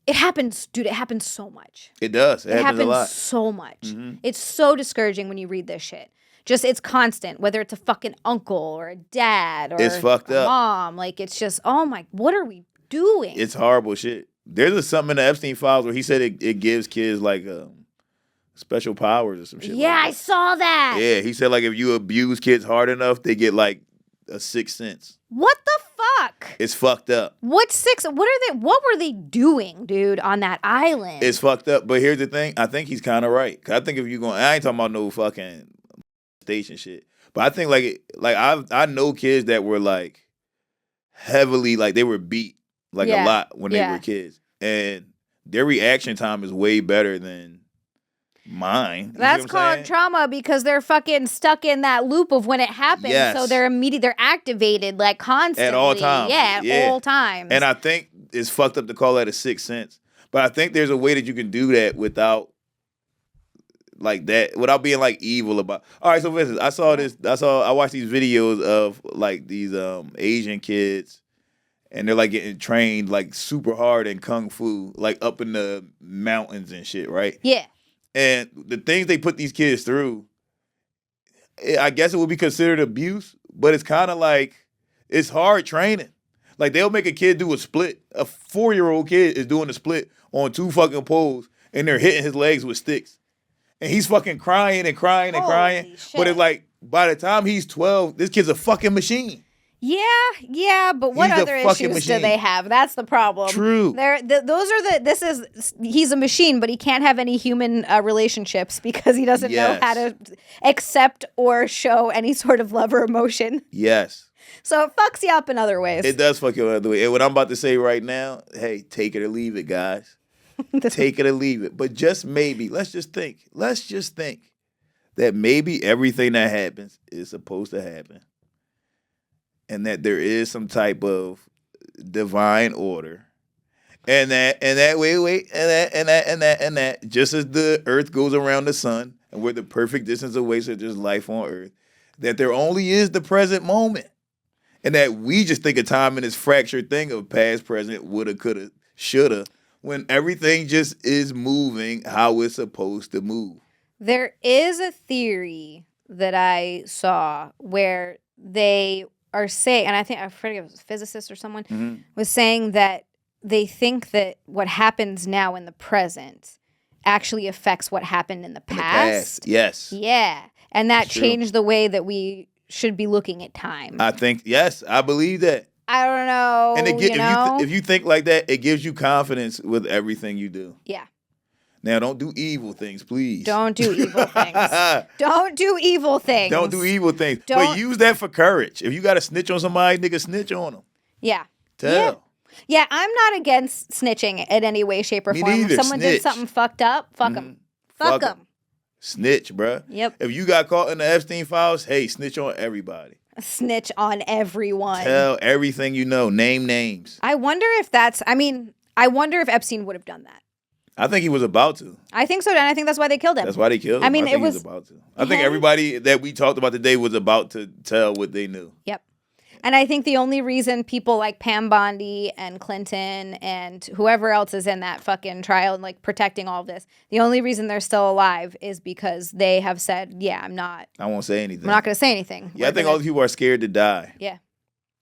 happens, dude. It happens so much. It does. It happens a lot. So much. It's so discouraging when you read this shit. Just, it's constant, whether it's a fucking uncle or a dad or it's fucked a up. mom. Like, it's just, oh my, what are we doing? It's horrible shit. There's something in the Epstein files where he said it gives kids like special powers or some shit. Yeah, like I saw that. Yeah, he said like if you abuse kids hard enough, they get like a 6th sense. What the fuck? It's fucked up. What were they doing, dude, on that island? It's fucked up. But here's the thing. I think he's kind of right. 'Cause I think if you're going, I ain't talking about no fucking station shit. But I think I know kids that were like heavily, like they were beat like a lot when they were kids. And their reaction time is way better than mine. That's called trauma because they're fucking stuck in that loop of when it happens. Yes. So they're activated like constantly. At all times. Yeah, at all times. And I think it's fucked up to call that a 6th sense. But I think there's a way that you can do that without like that, without being like evil about. All right, so for instance, I watched these videos of like these Asian kids and they're like getting trained like super hard in kung fu, like up in the mountains and shit, right? Yeah. And the things they put these kids through, I guess it would be considered abuse, but it's kind of like, it's hard training. Like, they'll make a kid do a split. A 4-year-old kid is doing a split on 2 fucking poles, and they're hitting his legs with sticks. And he's fucking crying and crying and crying. Shit. But it's like, by the time he's 12, this kid's a fucking machine. Yeah, but what He's a other fucking issues machine. do they have? That's the problem. True. He's a machine, but he can't have any human relationships because he doesn't know how to accept or show any sort of love or emotion. Yes. So it fucks you up in other ways. It does fuck you up in other ways. And what I'm about to say right now, hey, take it or leave it, guys. Take it or leave it. But just maybe, let's just think that maybe everything that happens is supposed to happen. And that there is some type of divine order. And that, just as the earth goes around the sun, and we're the perfect distance away so there's life on Earth, that there only is the present moment. And that we just think of time in this fractured thing of past, present, woulda, coulda, shoulda, when everything just is moving how it's supposed to move. There is a theory that I saw where they are saying, and I forget if it was a physicist or someone, was saying that they think that what happens now in the present actually affects what happened in the past. Yes. Yeah. And that That's true. changed the way that we should be looking at time. I think, yes, I believe that. I don't know. And know? if you think like that, it gives you confidence with everything you do. Yeah. Now, don't do evil things, please. Don't do evil things. Don't do evil things. Don't do evil things. But use that for courage. If you got to snitch on somebody, nigga, snitch on them. Yeah. Tell. Yeah, I'm not against snitching in any way, shape, or Me form. neither. If someone did Snitch. something fucked up, fuck them. Fuck them. Snitch, bruh. Yep. If you got caught in the Epstein files, hey, snitch on everybody. Snitch on everyone. Tell everything you know. Name names. I wonder if Epstein would have done that. I think he was about to. I think so, and I think that's why they killed him. That's why they killed him. I mean, think it was he was about to. I think everybody that we talked about today was about to tell what they knew. Yep. And I think the only reason people like Pam Bondi and Clinton and whoever else is in that fucking trial and like protecting all of this, the only reason they're still alive is because they have said, yeah, I won't say anything. I'm not going to say anything. Yeah, I think all the people are scared to die. Yeah.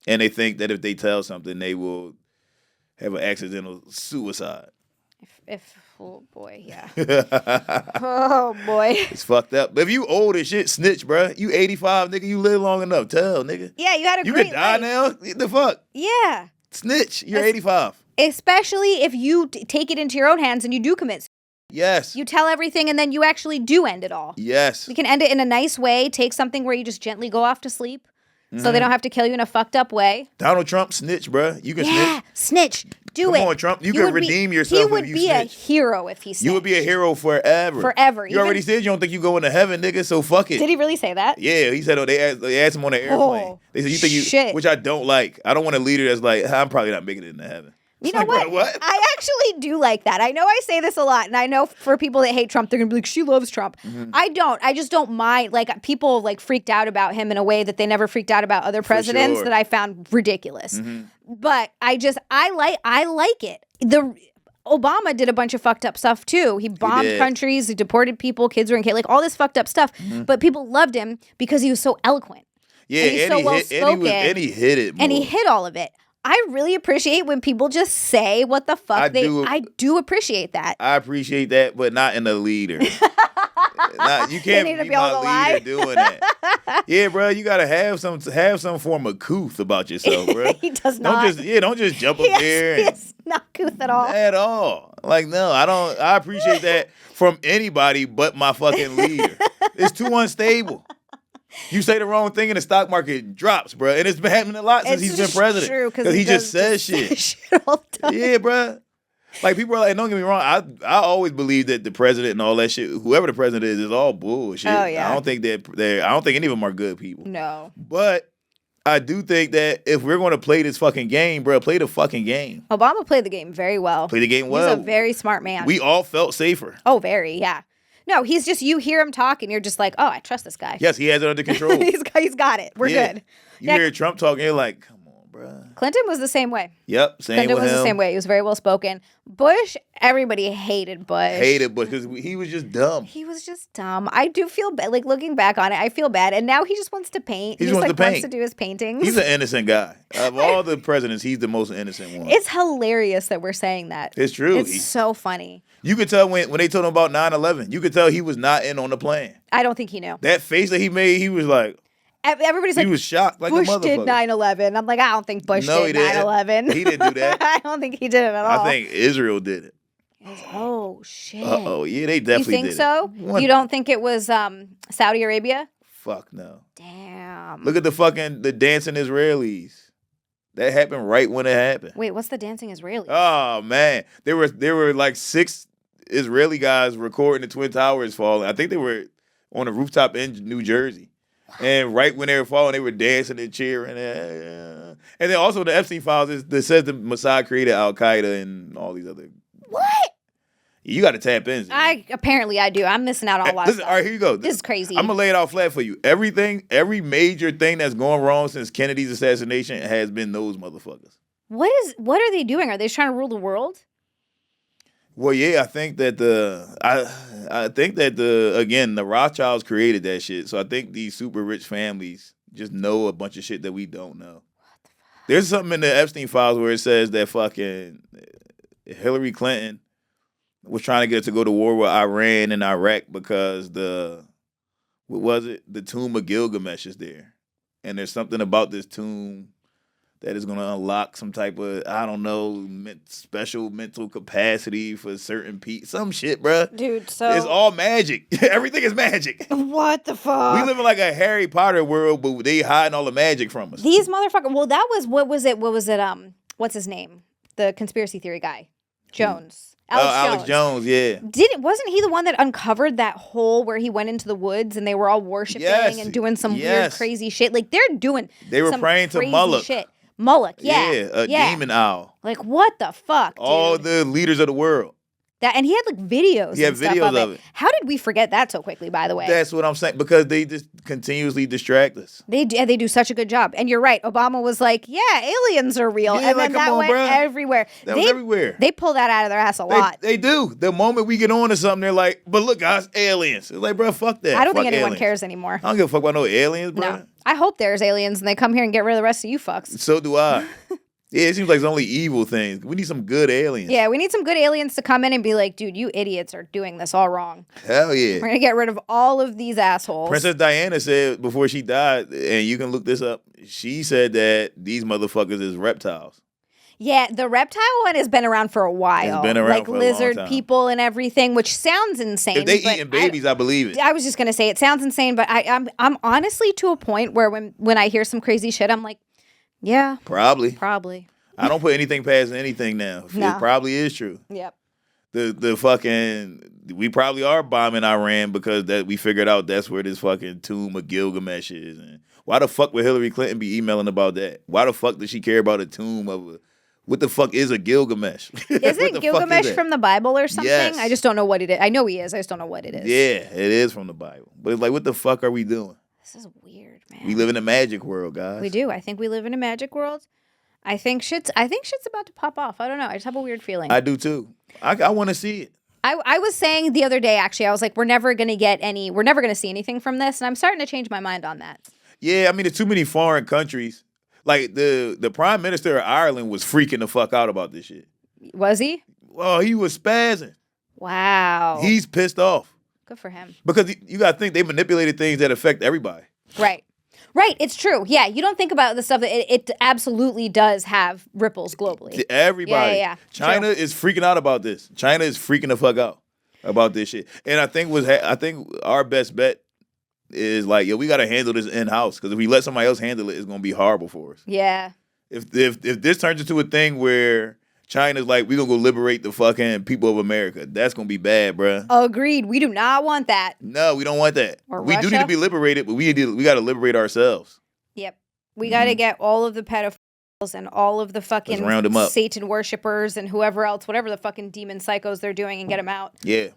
And they think that if they tell something, they will have an accidental suicide. Oh boy, yeah. Oh boy. It's fucked up. But if you old as shit, snitch, bruh. You 85, nigga. You live long enough. Tell, nigga. Yeah, you had a You great could die life. now. What the fuck? Yeah. Snitch. You're 85. Especially if you take it into your own hands and you do commit. Yes. You tell everything and then you actually do end it all. Yes. You can end it in a nice way. Take something where you just gently go off to sleep so they don't have to kill you in a fucked up way. Donald Trump, snitch, bruh. You can snitch. Do Come it. on, Trump. You can redeem yourself He if would you be a snitch. hero if he snitched. You would be a hero forever. Forever. You already said you don't think you going to heaven, nigga, so fuck it. Did he really say that? Yeah, he said, they asked him on the airplane. Oh, They said, you think you, shit. which I don't like. I don't want a leader that's like, I'm probably not making it into heaven. You It's know like, what? bro, what? I actually do like that. I know I say this a lot, and I know for people that hate Trump, they're gonna be like, "She loves Trump." I don't. I just don't mind. Like people like freaked out about him in a way that they never freaked out about other presidents sure. that I found ridiculous. But I like it. Obama did a bunch of fucked up stuff too. He bombed countries, he deported people, kids were in jail, like all this fucked up stuff. But people loved him because he was so eloquent. Yeah, and he's so well spoken. And he hit it more. And he hit all of it. I really appreciate when people just say what the fuck I do appreciate that. I appreciate that, but not in a leader. You can't need to be be all my the leader doing that. Yeah, bro, you gotta have some form of couth about yourself, bro. He does not. Don't just jump up there. It's not couth at all. At all. Like, no, I don't. I appreciate that from anybody but my fucking leader. It's too unstable. You say the wrong thing and the stock market drops, bro. And it's been happening a lot since he's been president. True, because he just says shit. All the time. Yeah, bro. Like, people are like, don't get me wrong. I always believe that the president and all that shit, whoever the president is all bullshit. Oh, yeah. I don't think I don't think any of them are good people. No. But I do think that if we're going to play this fucking game, bro, play the fucking game. Obama played the game very well. Play the game well. He's a very smart man. We all felt safer. Oh, very, yeah. No, he's just, you hear him talk and you're just like, oh, I trust this guy. Yes, he has it under control. he's got it. We're good. You hear Trump talking, you're like, come on, bro. Clinton was the same way. Yep, same Clinton with was him. the same way. He was very well spoken. Bush, everybody hated Bush. Hated Bush because he was just dumb. He was just dumb. I do feel bad. Like looking back on it, I feel bad. And now he just wants to paint. He just wants to paint. Wants to do his paintings. He's an innocent guy. Of all the presidents, he's the most innocent one. It's hilarious that we're saying that. It's true. It's so funny. You could tell when they told him about 9/11, you could tell he was not in on the plan. I don't think he knew. That face that he made, he was like, everybody's like, he was shocked like Bush a motherfucker. did 9/11. I'm like, I don't think Bush did 9/11. He didn't do that. I don't think he did it at all. I think Israel did it. Oh, shit. Uh-oh. Yeah, they definitely did You think so? You don't think it was Saudi Arabia? Fuck no. Damn. Look at the dancing Israelis. That happened right when it happened. Wait, what's the dancing Israeli? Oh, man. There were like 6 Israeli guys recording the Twin Towers falling. I think they were on a rooftop in New Jersey. And right when they were falling, they were dancing and cheering. And then also the Epstein files that says the Mossad created Al Qaeda and all these other. What? You got to tap in. Apparently I do. I'm missing out on a lot of stuff. All right, here you go. This is crazy. I'm going to lay it out flat for you. Every major thing that's going wrong since Kennedy's assassination has been those motherfuckers. What are they doing? Are they just trying to rule the world? Well, yeah, I think that the Rothschilds created that shit. So I think these super rich families just know a bunch of shit that we don't know. There's something in the Epstein files where it says that fucking Hillary Clinton was trying to get her to go to war with Iran and Iraq because the tomb of Gilgamesh is there. And there's something about this tomb that is going to unlock some type of, I don't know, special mental capacity for certain people. Some shit, bruh. Dude, so... It's all magic. Everything is magic. What the fuck? We live in like a Harry Potter world, but they hiding all the magic from us. These motherfuckers... Well, that was... What was it? What's his name? The conspiracy theory guy. Jones. Alex Jones, yeah. Wasn't he the one that uncovered that hole where he went into the woods and they were all worshiping and doing some weird, crazy shit? Like, They were praying to Moloch. Shit. Moloch, yeah. Yeah, demon owl. Like, what the fuck, dude? All the leaders of the world. And he had like videos. He had videos of it. How did we forget that so quickly, by the way? That's what I'm saying, because they just continuously distract us. They do such a good job. And you're right. Obama was like, yeah, aliens are real. Yeah, and like, then that went everywhere. That was everywhere. They pull that out of their ass a lot. They do. The moment we get on to something, they're like, but look, guys, aliens. It's like, bro, fuck that. I don't think anyone cares anymore. I don't give a fuck about no aliens, bro. No. I hope there's aliens and they come here and get rid of the rest of you fucks. So do I. Yeah, it seems like it's only evil things. We need some good aliens. Yeah, we need some good aliens to come in and be like, dude, you idiots are doing this all wrong. Hell yeah. We're going to get rid of all of these assholes. Princess Diana said before she died, and you can look this up, she said that these motherfuckers is reptiles. Yeah, the reptile one has been around for a while. It's been around like for a lizard long time. people and everything, which sounds insane. If they eating babies, I believe it. I was just going to say, it sounds insane, but I'm honestly to a point where when I hear some crazy shit, I'm like, yeah. Probably. I don't put anything past anything now. No. It probably is true. Yep. The fucking, we probably are bombing Iran because that we figured out that's where this fucking tomb of Gilgamesh is. And why the fuck would Hillary Clinton be emailing about that? Why the fuck does she care about a tomb of what the fuck is a Gilgamesh? Isn't Gilgamesh from the Bible or something? Yes. I just don't know what it is. I know he is. I just don't know what it is. Yeah, it is from the Bible. But it's like, what the fuck are we doing? This is weird, man. We live in a magic world, guys. We do. I think we live in a magic world. I think shit's about to pop off. I don't know. I just have a weird feeling. I do too. I want to see it. I was saying the other day, actually, I was like, we're never going to see anything from this. And I'm starting to change my mind on that. Yeah, I mean, there's too many foreign countries. Like the prime minister of Ireland was freaking the fuck out about this shit. Was he? Well, he was spazzing. Wow. He's pissed off. Good for him. Because you got to think they manipulated things that affect everybody. Right, it's true. Yeah, you don't think about the stuff that it absolutely does have ripples globally. To everybody. Yeah. China is freaking out about this. China is freaking the fuck out about this shit. And I think our best bet is like, yo, we got to handle this in-house. Because if we let somebody else handle it, it's going to be horrible for us. Yeah. If this turns into a thing where China's like, we going to go liberate the fucking people of America, that's going to be bad, bruh. Agreed. We do not want that. No, we don't want that. Or we Russia. Do need to be liberated, but we got to liberate ourselves. Yep. We got to get all of the pedophiles and all of the fucking round 'em up. Satan worshipers and whoever else, whatever the fucking demon psychos they're doing, and get them out. Yeah.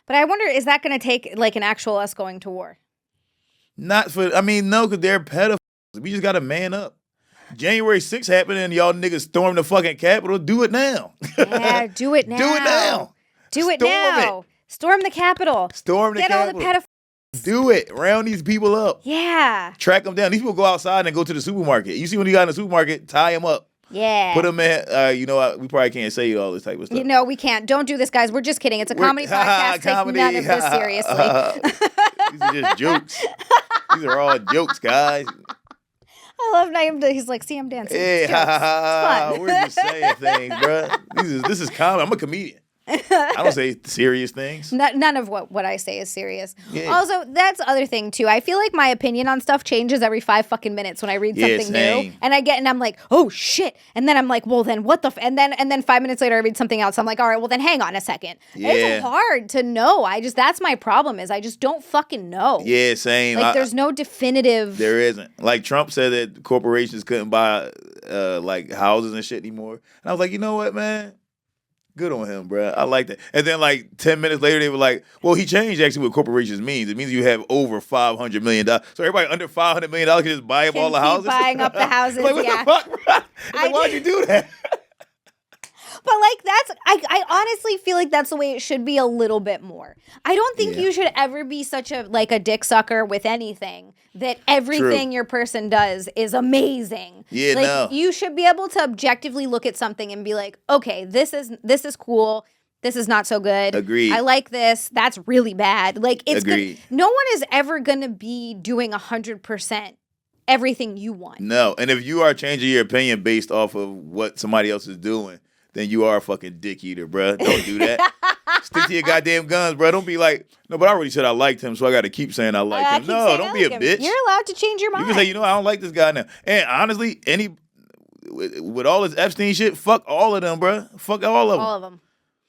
But I wonder, is that going to take like an actual us going to war? No, because they're pedophiles. We just got to man up. January 6th happened and y'all niggas stormed the fucking Capitol. Do it now. Yeah, do it now. Do it now. Do it Storm now. it. Storm the Capitol. Storm the Capitol. Get all the pedophiles. Do it. Round these people up. Yeah. Track them down. These people go outside and go to the supermarket. You see when you got in the supermarket, tie them up. Yeah. Put them in, we probably can't say all this type of stuff. No, we can't. Don't do this, guys. We're just kidding. It's a comedy podcast. Take none of this seriously. These are just jokes. These are all jokes, guys. I love Na'im. He's like, see, I'm dancing. Hey, It's fun. we're just saying things, bro. This is comedy. I'm a comedian. I don't say serious things. None of what I say is serious. Yeah. Also, that's the other thing too. I feel like my opinion on stuff changes every 5 fucking minutes when I read something new, and I'm like, oh shit, and then I'm like, well then what the and then 5 minutes later I read something else. I'm like, all right, well then hang on a second. Yeah. It's hard to know. That's my problem is I just don't fucking know. Yeah, same. Like there's no definitive. There isn't. Like Trump said that corporations couldn't buy like houses and shit anymore, and I was like, you know what, man. Good on him, bro. I like that. And then like 10 minutes later, they were like, well, he changed actually what corporations means. It means you have over $500 million. So everybody under $500 million can just buy up all the houses. Buying up the houses, like, what the fuck, bro? Like, why'd you do that? But like I honestly feel like that's the way it should be a little bit more. I don't think you should ever be such a dick sucker with anything that everything your person does is amazing. Yeah, like, no. You should be able to objectively look at something and be like, okay, this is cool. This is not so good. Agreed. I like this. That's really bad. Like it's Agreed. no one is ever gonna be doing 100% everything you want. No, and if you are changing your opinion based off of what somebody else is doing, then you are a fucking dick eater, bro. Don't do that. Stick to your goddamn guns, bro. Don't be like, no, but I already said I liked him, so I got to keep saying I like him. No, don't be a bitch. You're allowed to change your mind. You can say, I don't like this guy now. And honestly, with all this Epstein shit, fuck all of them, bro. Fuck all of them. All of them.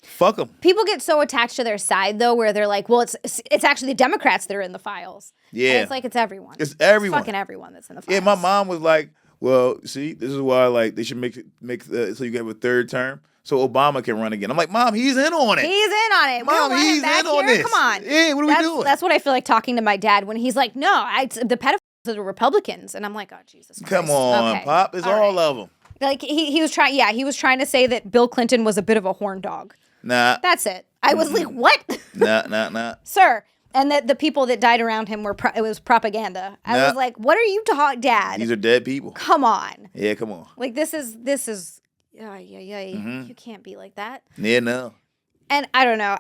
Fuck them. People get so attached to their side, though, where they're like, well, it's actually the Democrats that are in the files. Yeah. And it's like, it's everyone. It's everyone. It's fucking everyone that's in the files. Yeah, my mom was like, well, see, this is why they should make so you can have a third term. So Obama can run again. I'm like, Mom, he's in on it. He's in on it. Mom, he's in on this. Come on. Yeah, what are we doing? That's what I feel like talking to my dad when he's like, no, the pedophiles are the Republicans. And I'm like, oh, Jesus Christ. Come on, okay. Pop. It's all of them. Like, he was trying, he was trying to say that Bill Clinton was a bit of a horn dog. Nah. That's it. I was like, what? Nah. Sir. And that the people that died around him it was propaganda. I was like, what are you talking, Dad? These are dead people. Come on. Yeah, come on. Like, this is you can't be like that. Yeah, no. And I don't know.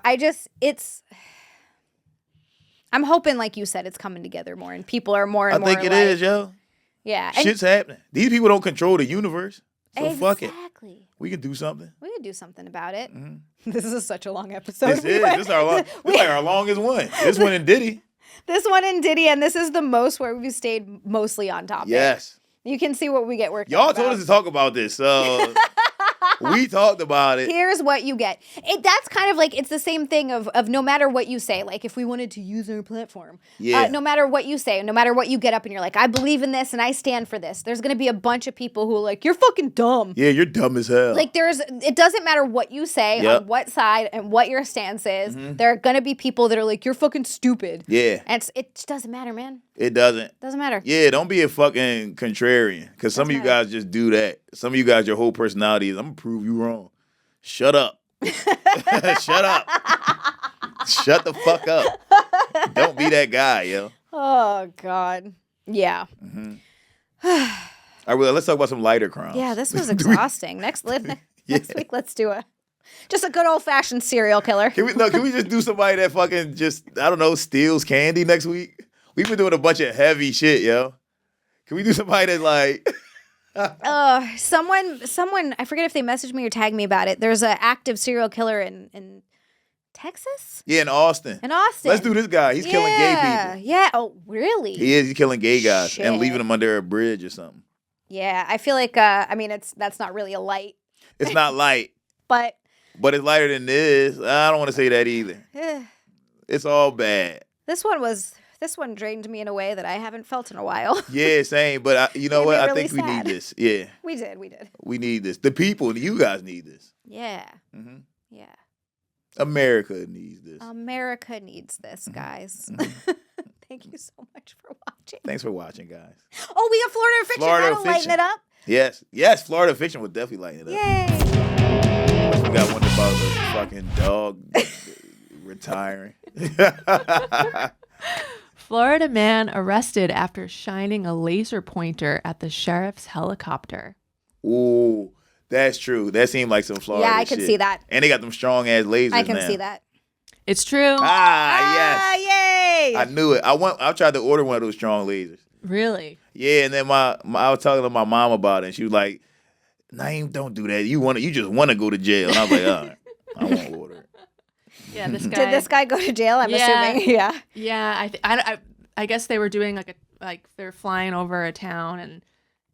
I'm hoping, like you said, it's coming together more and people are more and more I think it is, yo. Yeah. Shit's happening. These people don't control the universe. So fuck it. Exactly. We can do something. We could do something about it. Mm-hmm. This is such a long episode. This is our longest one. This one in Diddy. This one in Diddy, and this is the most where we've stayed mostly on topic. Yes. You can see what we get worked Y'all told us to talk about this, so we talked about it. Here's what you get. That's kind of like, it's the same thing of no matter what you say, like if we wanted to use our platform, no matter what you say, no matter what you get up and you're like, I believe in this and I stand for this, there's going to be a bunch of people who are like, you're fucking dumb. Yeah, you're dumb as hell. Like it doesn't matter what you say, on what side and what your stance is, there are going to be people that are like, you're fucking stupid. Yeah. And it just doesn't matter, man. It doesn't. Doesn't matter. Yeah, don't be a fucking contrarian. Because some of you guys just do that. Some of you guys, your whole personality is, I'm going to prove you wrong. Shut up. Shut up. Shut the fuck up. Don't be that guy, yo. Oh, God. Yeah. Mm-hmm. All right, well, let's talk about some lighter crimes. Yeah, this was exhausting. Next week, let's do just a good old-fashioned serial killer. Can we just do somebody that fucking just, I don't know, steals candy next week? We've been doing a bunch of heavy shit, yo. Can we do somebody that like... someone, I forget if they messaged me or tagged me about it. There's an active serial killer in Texas? Yeah, in Austin. Let's do this guy. He's killing gay people. Yeah. Oh, really? He is. He's killing gay guys Shit. and leaving them under a bridge or something. Yeah, I feel like, that's not really a light. It's not light. But it's lighter than this. I don't want to say that either. It's all bad. This one drained me in a way that I haven't felt in a while. Yeah, same. But you know what? I really think we sad. need this. Yeah. We did. We need this. The people, you guys need this. Yeah. Mm-hmm. Yeah. America needs this. America needs this, guys. Mm-hmm. Thank you so much for watching. Thanks for watching, guys. Oh, we have Florida Fiction. That'll lighten it up. Yes. Florida Fiction will definitely lighten it up. Yay. We got one about the fucking dog retiring. Florida man arrested after shining a laser pointer at the sheriff's helicopter. Ooh, that's true. That seemed like some Florida shit. Yeah, I can see that. And they got them strong ass lasers. I can see that. It's true. Yes. Yay! I knew it. I tried to order one of those strong lasers. Really? Yeah, and then I was talking to my mom about it, and she was like, Na'im, don't do that. You just want to go to jail. And I was like, all right, I won't order it. Yeah, this guy. Did this guy go to jail? I'm assuming. Yeah. Yeah, I guess they were doing they're flying over a town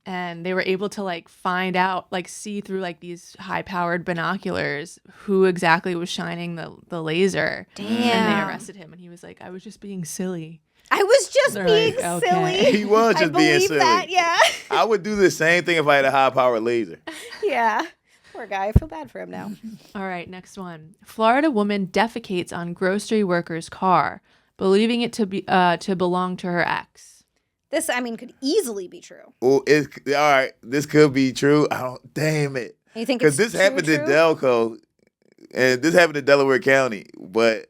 and they were able to find out, see through these high-powered binoculars who exactly was shining the laser. Damn. And they arrested him and he was like, I was just being silly. I was just They're being like, okay. silly. He was just being silly. That, yeah. I would do the same thing if I had a high-powered laser. Yeah. Poor guy. I feel bad for him now. All right, next one. Florida woman defecates on grocery worker's car, believing it to belong to her ex. This, I mean, could easily be true. Well, all right. This could be true. Damn it. You think it's Because this happened in Delco, and this happened in Delaware County, but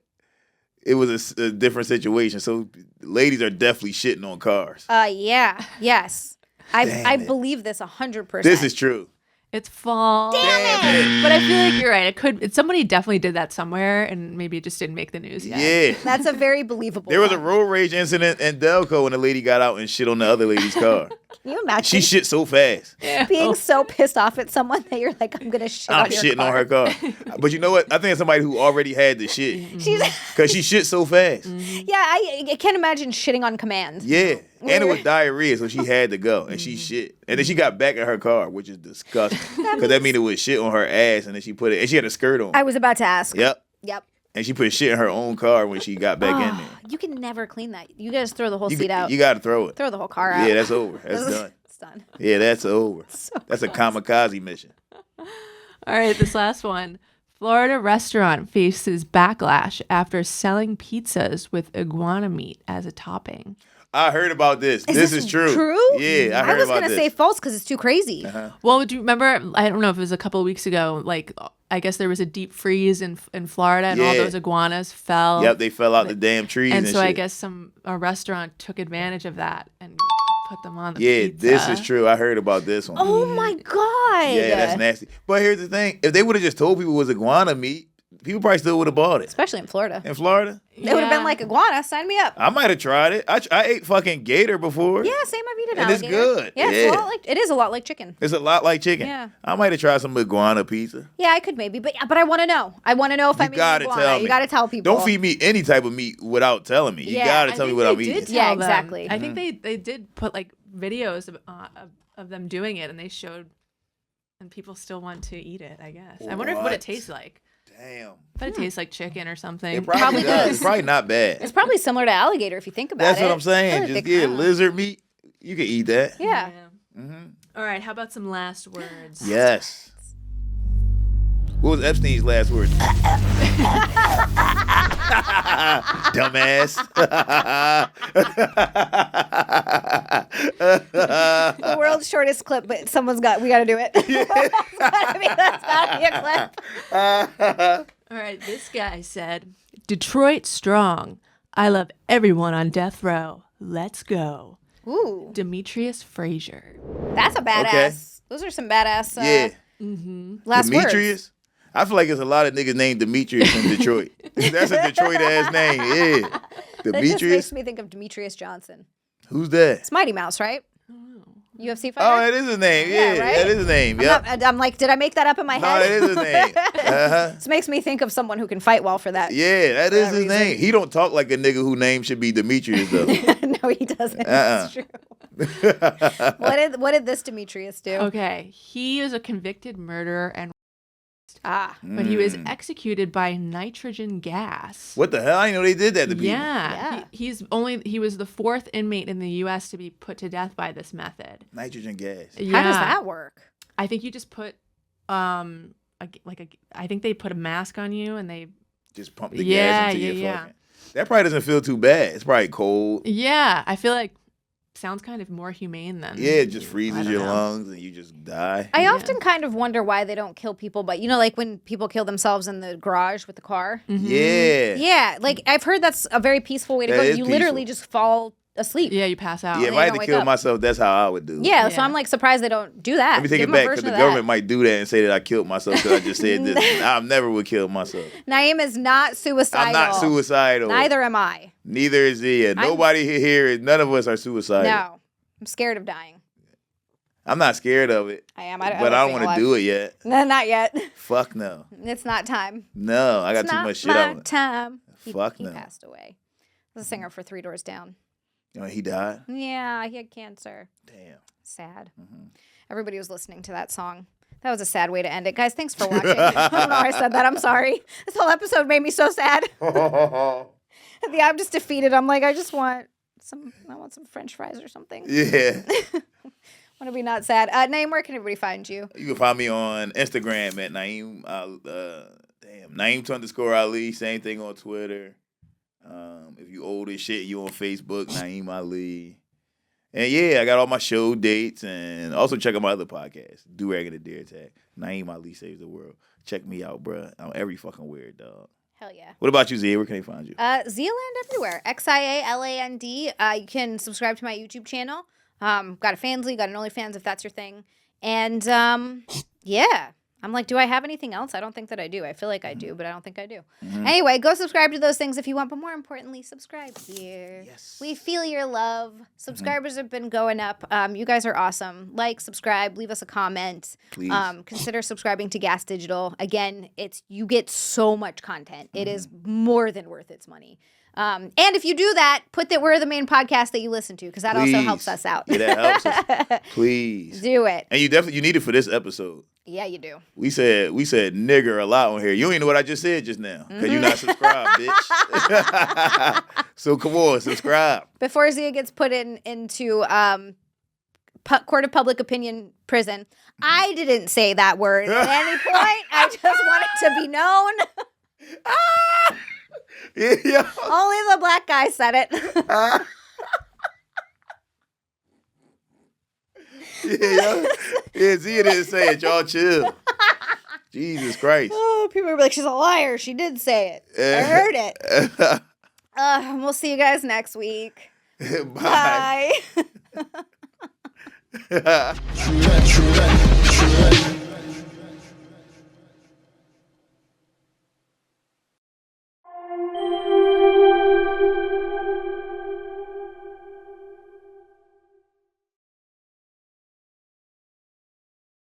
it was a different situation. So ladies are definitely shitting on cars. Yeah. Yes. I believe this 100%. This is true. It's false. Damn it! But I feel like you're right. Somebody definitely did that somewhere, and maybe it just didn't make the news yet. Yeah. That's a very believable There was a one. road rage incident in Delco when a lady got out and shit on the other lady's car. Can you imagine She shit so fast. being so pissed off at someone that you're like, I'm going to shit I'm on your shitting car. on her car. But you know what? I think it's somebody who already had the shit. She's, Because she shit so fast. yeah, I can't imagine shitting on command. Yeah. And it was diarrhea, so she had to go. And she shit. And then she got back in her car, which is disgusting. Because that means it was shit on her ass, and then she put it, and she had a skirt on. I was about to ask. Yep. Yep. And she put shit in her own car when she got back in there. You can never clean that. You guys throw the whole seat out. You got to throw it. Throw the whole car out. Yeah, that's over. That's done. It's done. Yeah, that's over. So That's a kamikaze mission. All right, this last one. Florida restaurant faces backlash after selling pizzas with iguana meat as a topping. I heard about this. This is true. Yeah, I heard was about gonna this. say false because it's too crazy. Well, do you remember? I don't know if it was a couple of weeks ago. Like, I guess there was a deep freeze in Florida, and all Yeah. those iguanas fell. Yep, they fell out the damn trees and And so shit. I guess a restaurant took advantage of that and put them on the Yeah, pizza. this is true. I heard about this one. Oh my god. Yeah, that's nasty. But here's the thing. If they would have just told people it was iguana meat, people probably still would have bought it. Especially in Florida. In Florida? They would have been like, iguana, sign me up. I might have tried it. I ate fucking gator before. Yeah, same. I've eaten And it's alligator. good. Yeah, Yeah. it is a lot like chicken. It's a lot like chicken. Yeah. I might have tried some iguana pizza. Yeah, I could maybe, but I want to know. I want to know if I'm You eating gotta iguana. tell me. You got to tell people. Don't feed me any type of meat without telling me. You Yeah, gotta I tell me think what they I'm did eating. tell Yeah, them. exactly. I think they did put like videos of them doing it, and they showed, and people still want to eat it. I guess. I wonder what it tastes like. Damn. But it tastes like chicken or something. It probably does. It's probably not bad. It's probably similar to alligator if you think about That's it. what I'm saying. Really Just big get mouth. lizard meat. You can eat that. Yeah. All right. How about some last words? Yes. What was Epstein's last words? Dumbass. The world's shortest clip, but we got to do it. That's gotta be a clip. All right. This guy said, "Detroit strong. I love everyone on death row. Let's go." Ooh, Demetrius Frazier. that's a badass. Okay. Those are some badass Yeah. last words. Demetrius. I feel like there's a lot of niggas named Demetrius in Detroit. That's a Detroit ass name. Yeah. That just Demetrius. makes me think of Demetrius Johnson. Who's that? It's Mighty Mouse, right? UFC Oh, fighter. that is his name. Yeah, Yeah, right? that is his name. Yep. I'm like, did I make that up in my No, head? that is his name. Uh-huh. This makes me think of someone who can fight well for that. Yeah, that is his reason. name. He don't talk like a nigga whose name should be Demetrius though. No, he doesn't. That's true. What did this Demetrius do? Okay. He is a convicted murderer and but he Mm. was executed by nitrogen gas. What the hell? I didn't know they did that to people. Yeah. He was the fourth inmate in the US to be put to death by this method. Nitrogen gas. Yeah. How does that work? I think you just put I think they put a mask on you and they Just pump the Yeah, gas into your yeah. fucking. That probably doesn't feel too bad. It's probably cold. Yeah, I feel like sounds kind of more humane than Yeah, it just I freezes don't your know. lungs and you just die. I often kind of wonder why they don't kill people, but like when people kill themselves in the garage with the car. Yeah. Yeah, like I've heard that's a very peaceful way to That go. is You literally peaceful. just fall asleep. Yeah, you pass out. Yeah, if you I had don't to wake kill up. myself, that's how I would do it. Yeah, so Yeah. I'm like surprised they don't do that. Let me take Give it them a back because version the of government might do that and say that I killed myself because I just said this. I never would kill myself. Na'im is not suicidal. I'm not suicidal. Neither am I. Neither is Xia. Nobody here, none of us are suicidal. No, I'm scared of dying. I'm not scared of it. I am. But I don't want to do it yet. No, not yet. Fuck no. It's not time. No, I got It's too not much shit my on. time. Fuck he no. passed away. He was a singer for Three Doors Down. You know, he died. Yeah, he had cancer. Damn. Sad. Everybody was listening to that song. That was a sad way to end it. Guys, thanks for watching. I don't know why I said that. I'm sorry. This whole episode made me so sad. Yeah, I'm just defeated. I'm like, I want some French fries or something. Yeah. Want to be not sad. Na'im, where can everybody find you? You can find me on Instagram at Na'im. Na'im_Ali. Same thing on Twitter. If you old as shit, you on Facebook, Na'im Ali. And yeah, I got all my show dates, and also check out my other podcast, Do-Rag and the Dare Tag. Na'im Ali Saves the World. Check me out, bro. I'm every fucking weird, dog. Hell yeah. What about you, Zia? Where can they find you? Zialand everywhere. Xialand. You can subscribe to my YouTube channel. Got a Fansly, got an OnlyFans if that's your thing. And yeah. I'm like, do I have anything else? I don't think that I do. I feel like I do, but I don't think I do. Anyway, go subscribe to those things if you want. But more importantly, subscribe here. Yes. We feel your love. Subscribers have been going up. You guys are awesome. Like, subscribe, leave us a comment. Please. Consider subscribing to Gas Digital. Again, you get so much content. It is more than worth its money. And if you do that, put that we're the main podcast that you listen to, because that also helps us out. Yeah, that helps us. Please. Do it. And you need it for this episode. Yeah, you do. We said nigger a lot on here. You don't even know what I just said just now, because you're not subscribed, bitch. So come on, subscribe. Before Zia gets put into court of public opinion prison, I didn't say that word at any point. I just want it to be known. Yeah. Only the black guy said it. Yeah, Zia didn't say it. Y'all chill. Jesus Christ. Oh, people are like, she's a liar. She did say it. I heard it. We'll see you guys next week. Bye. Bye. True that.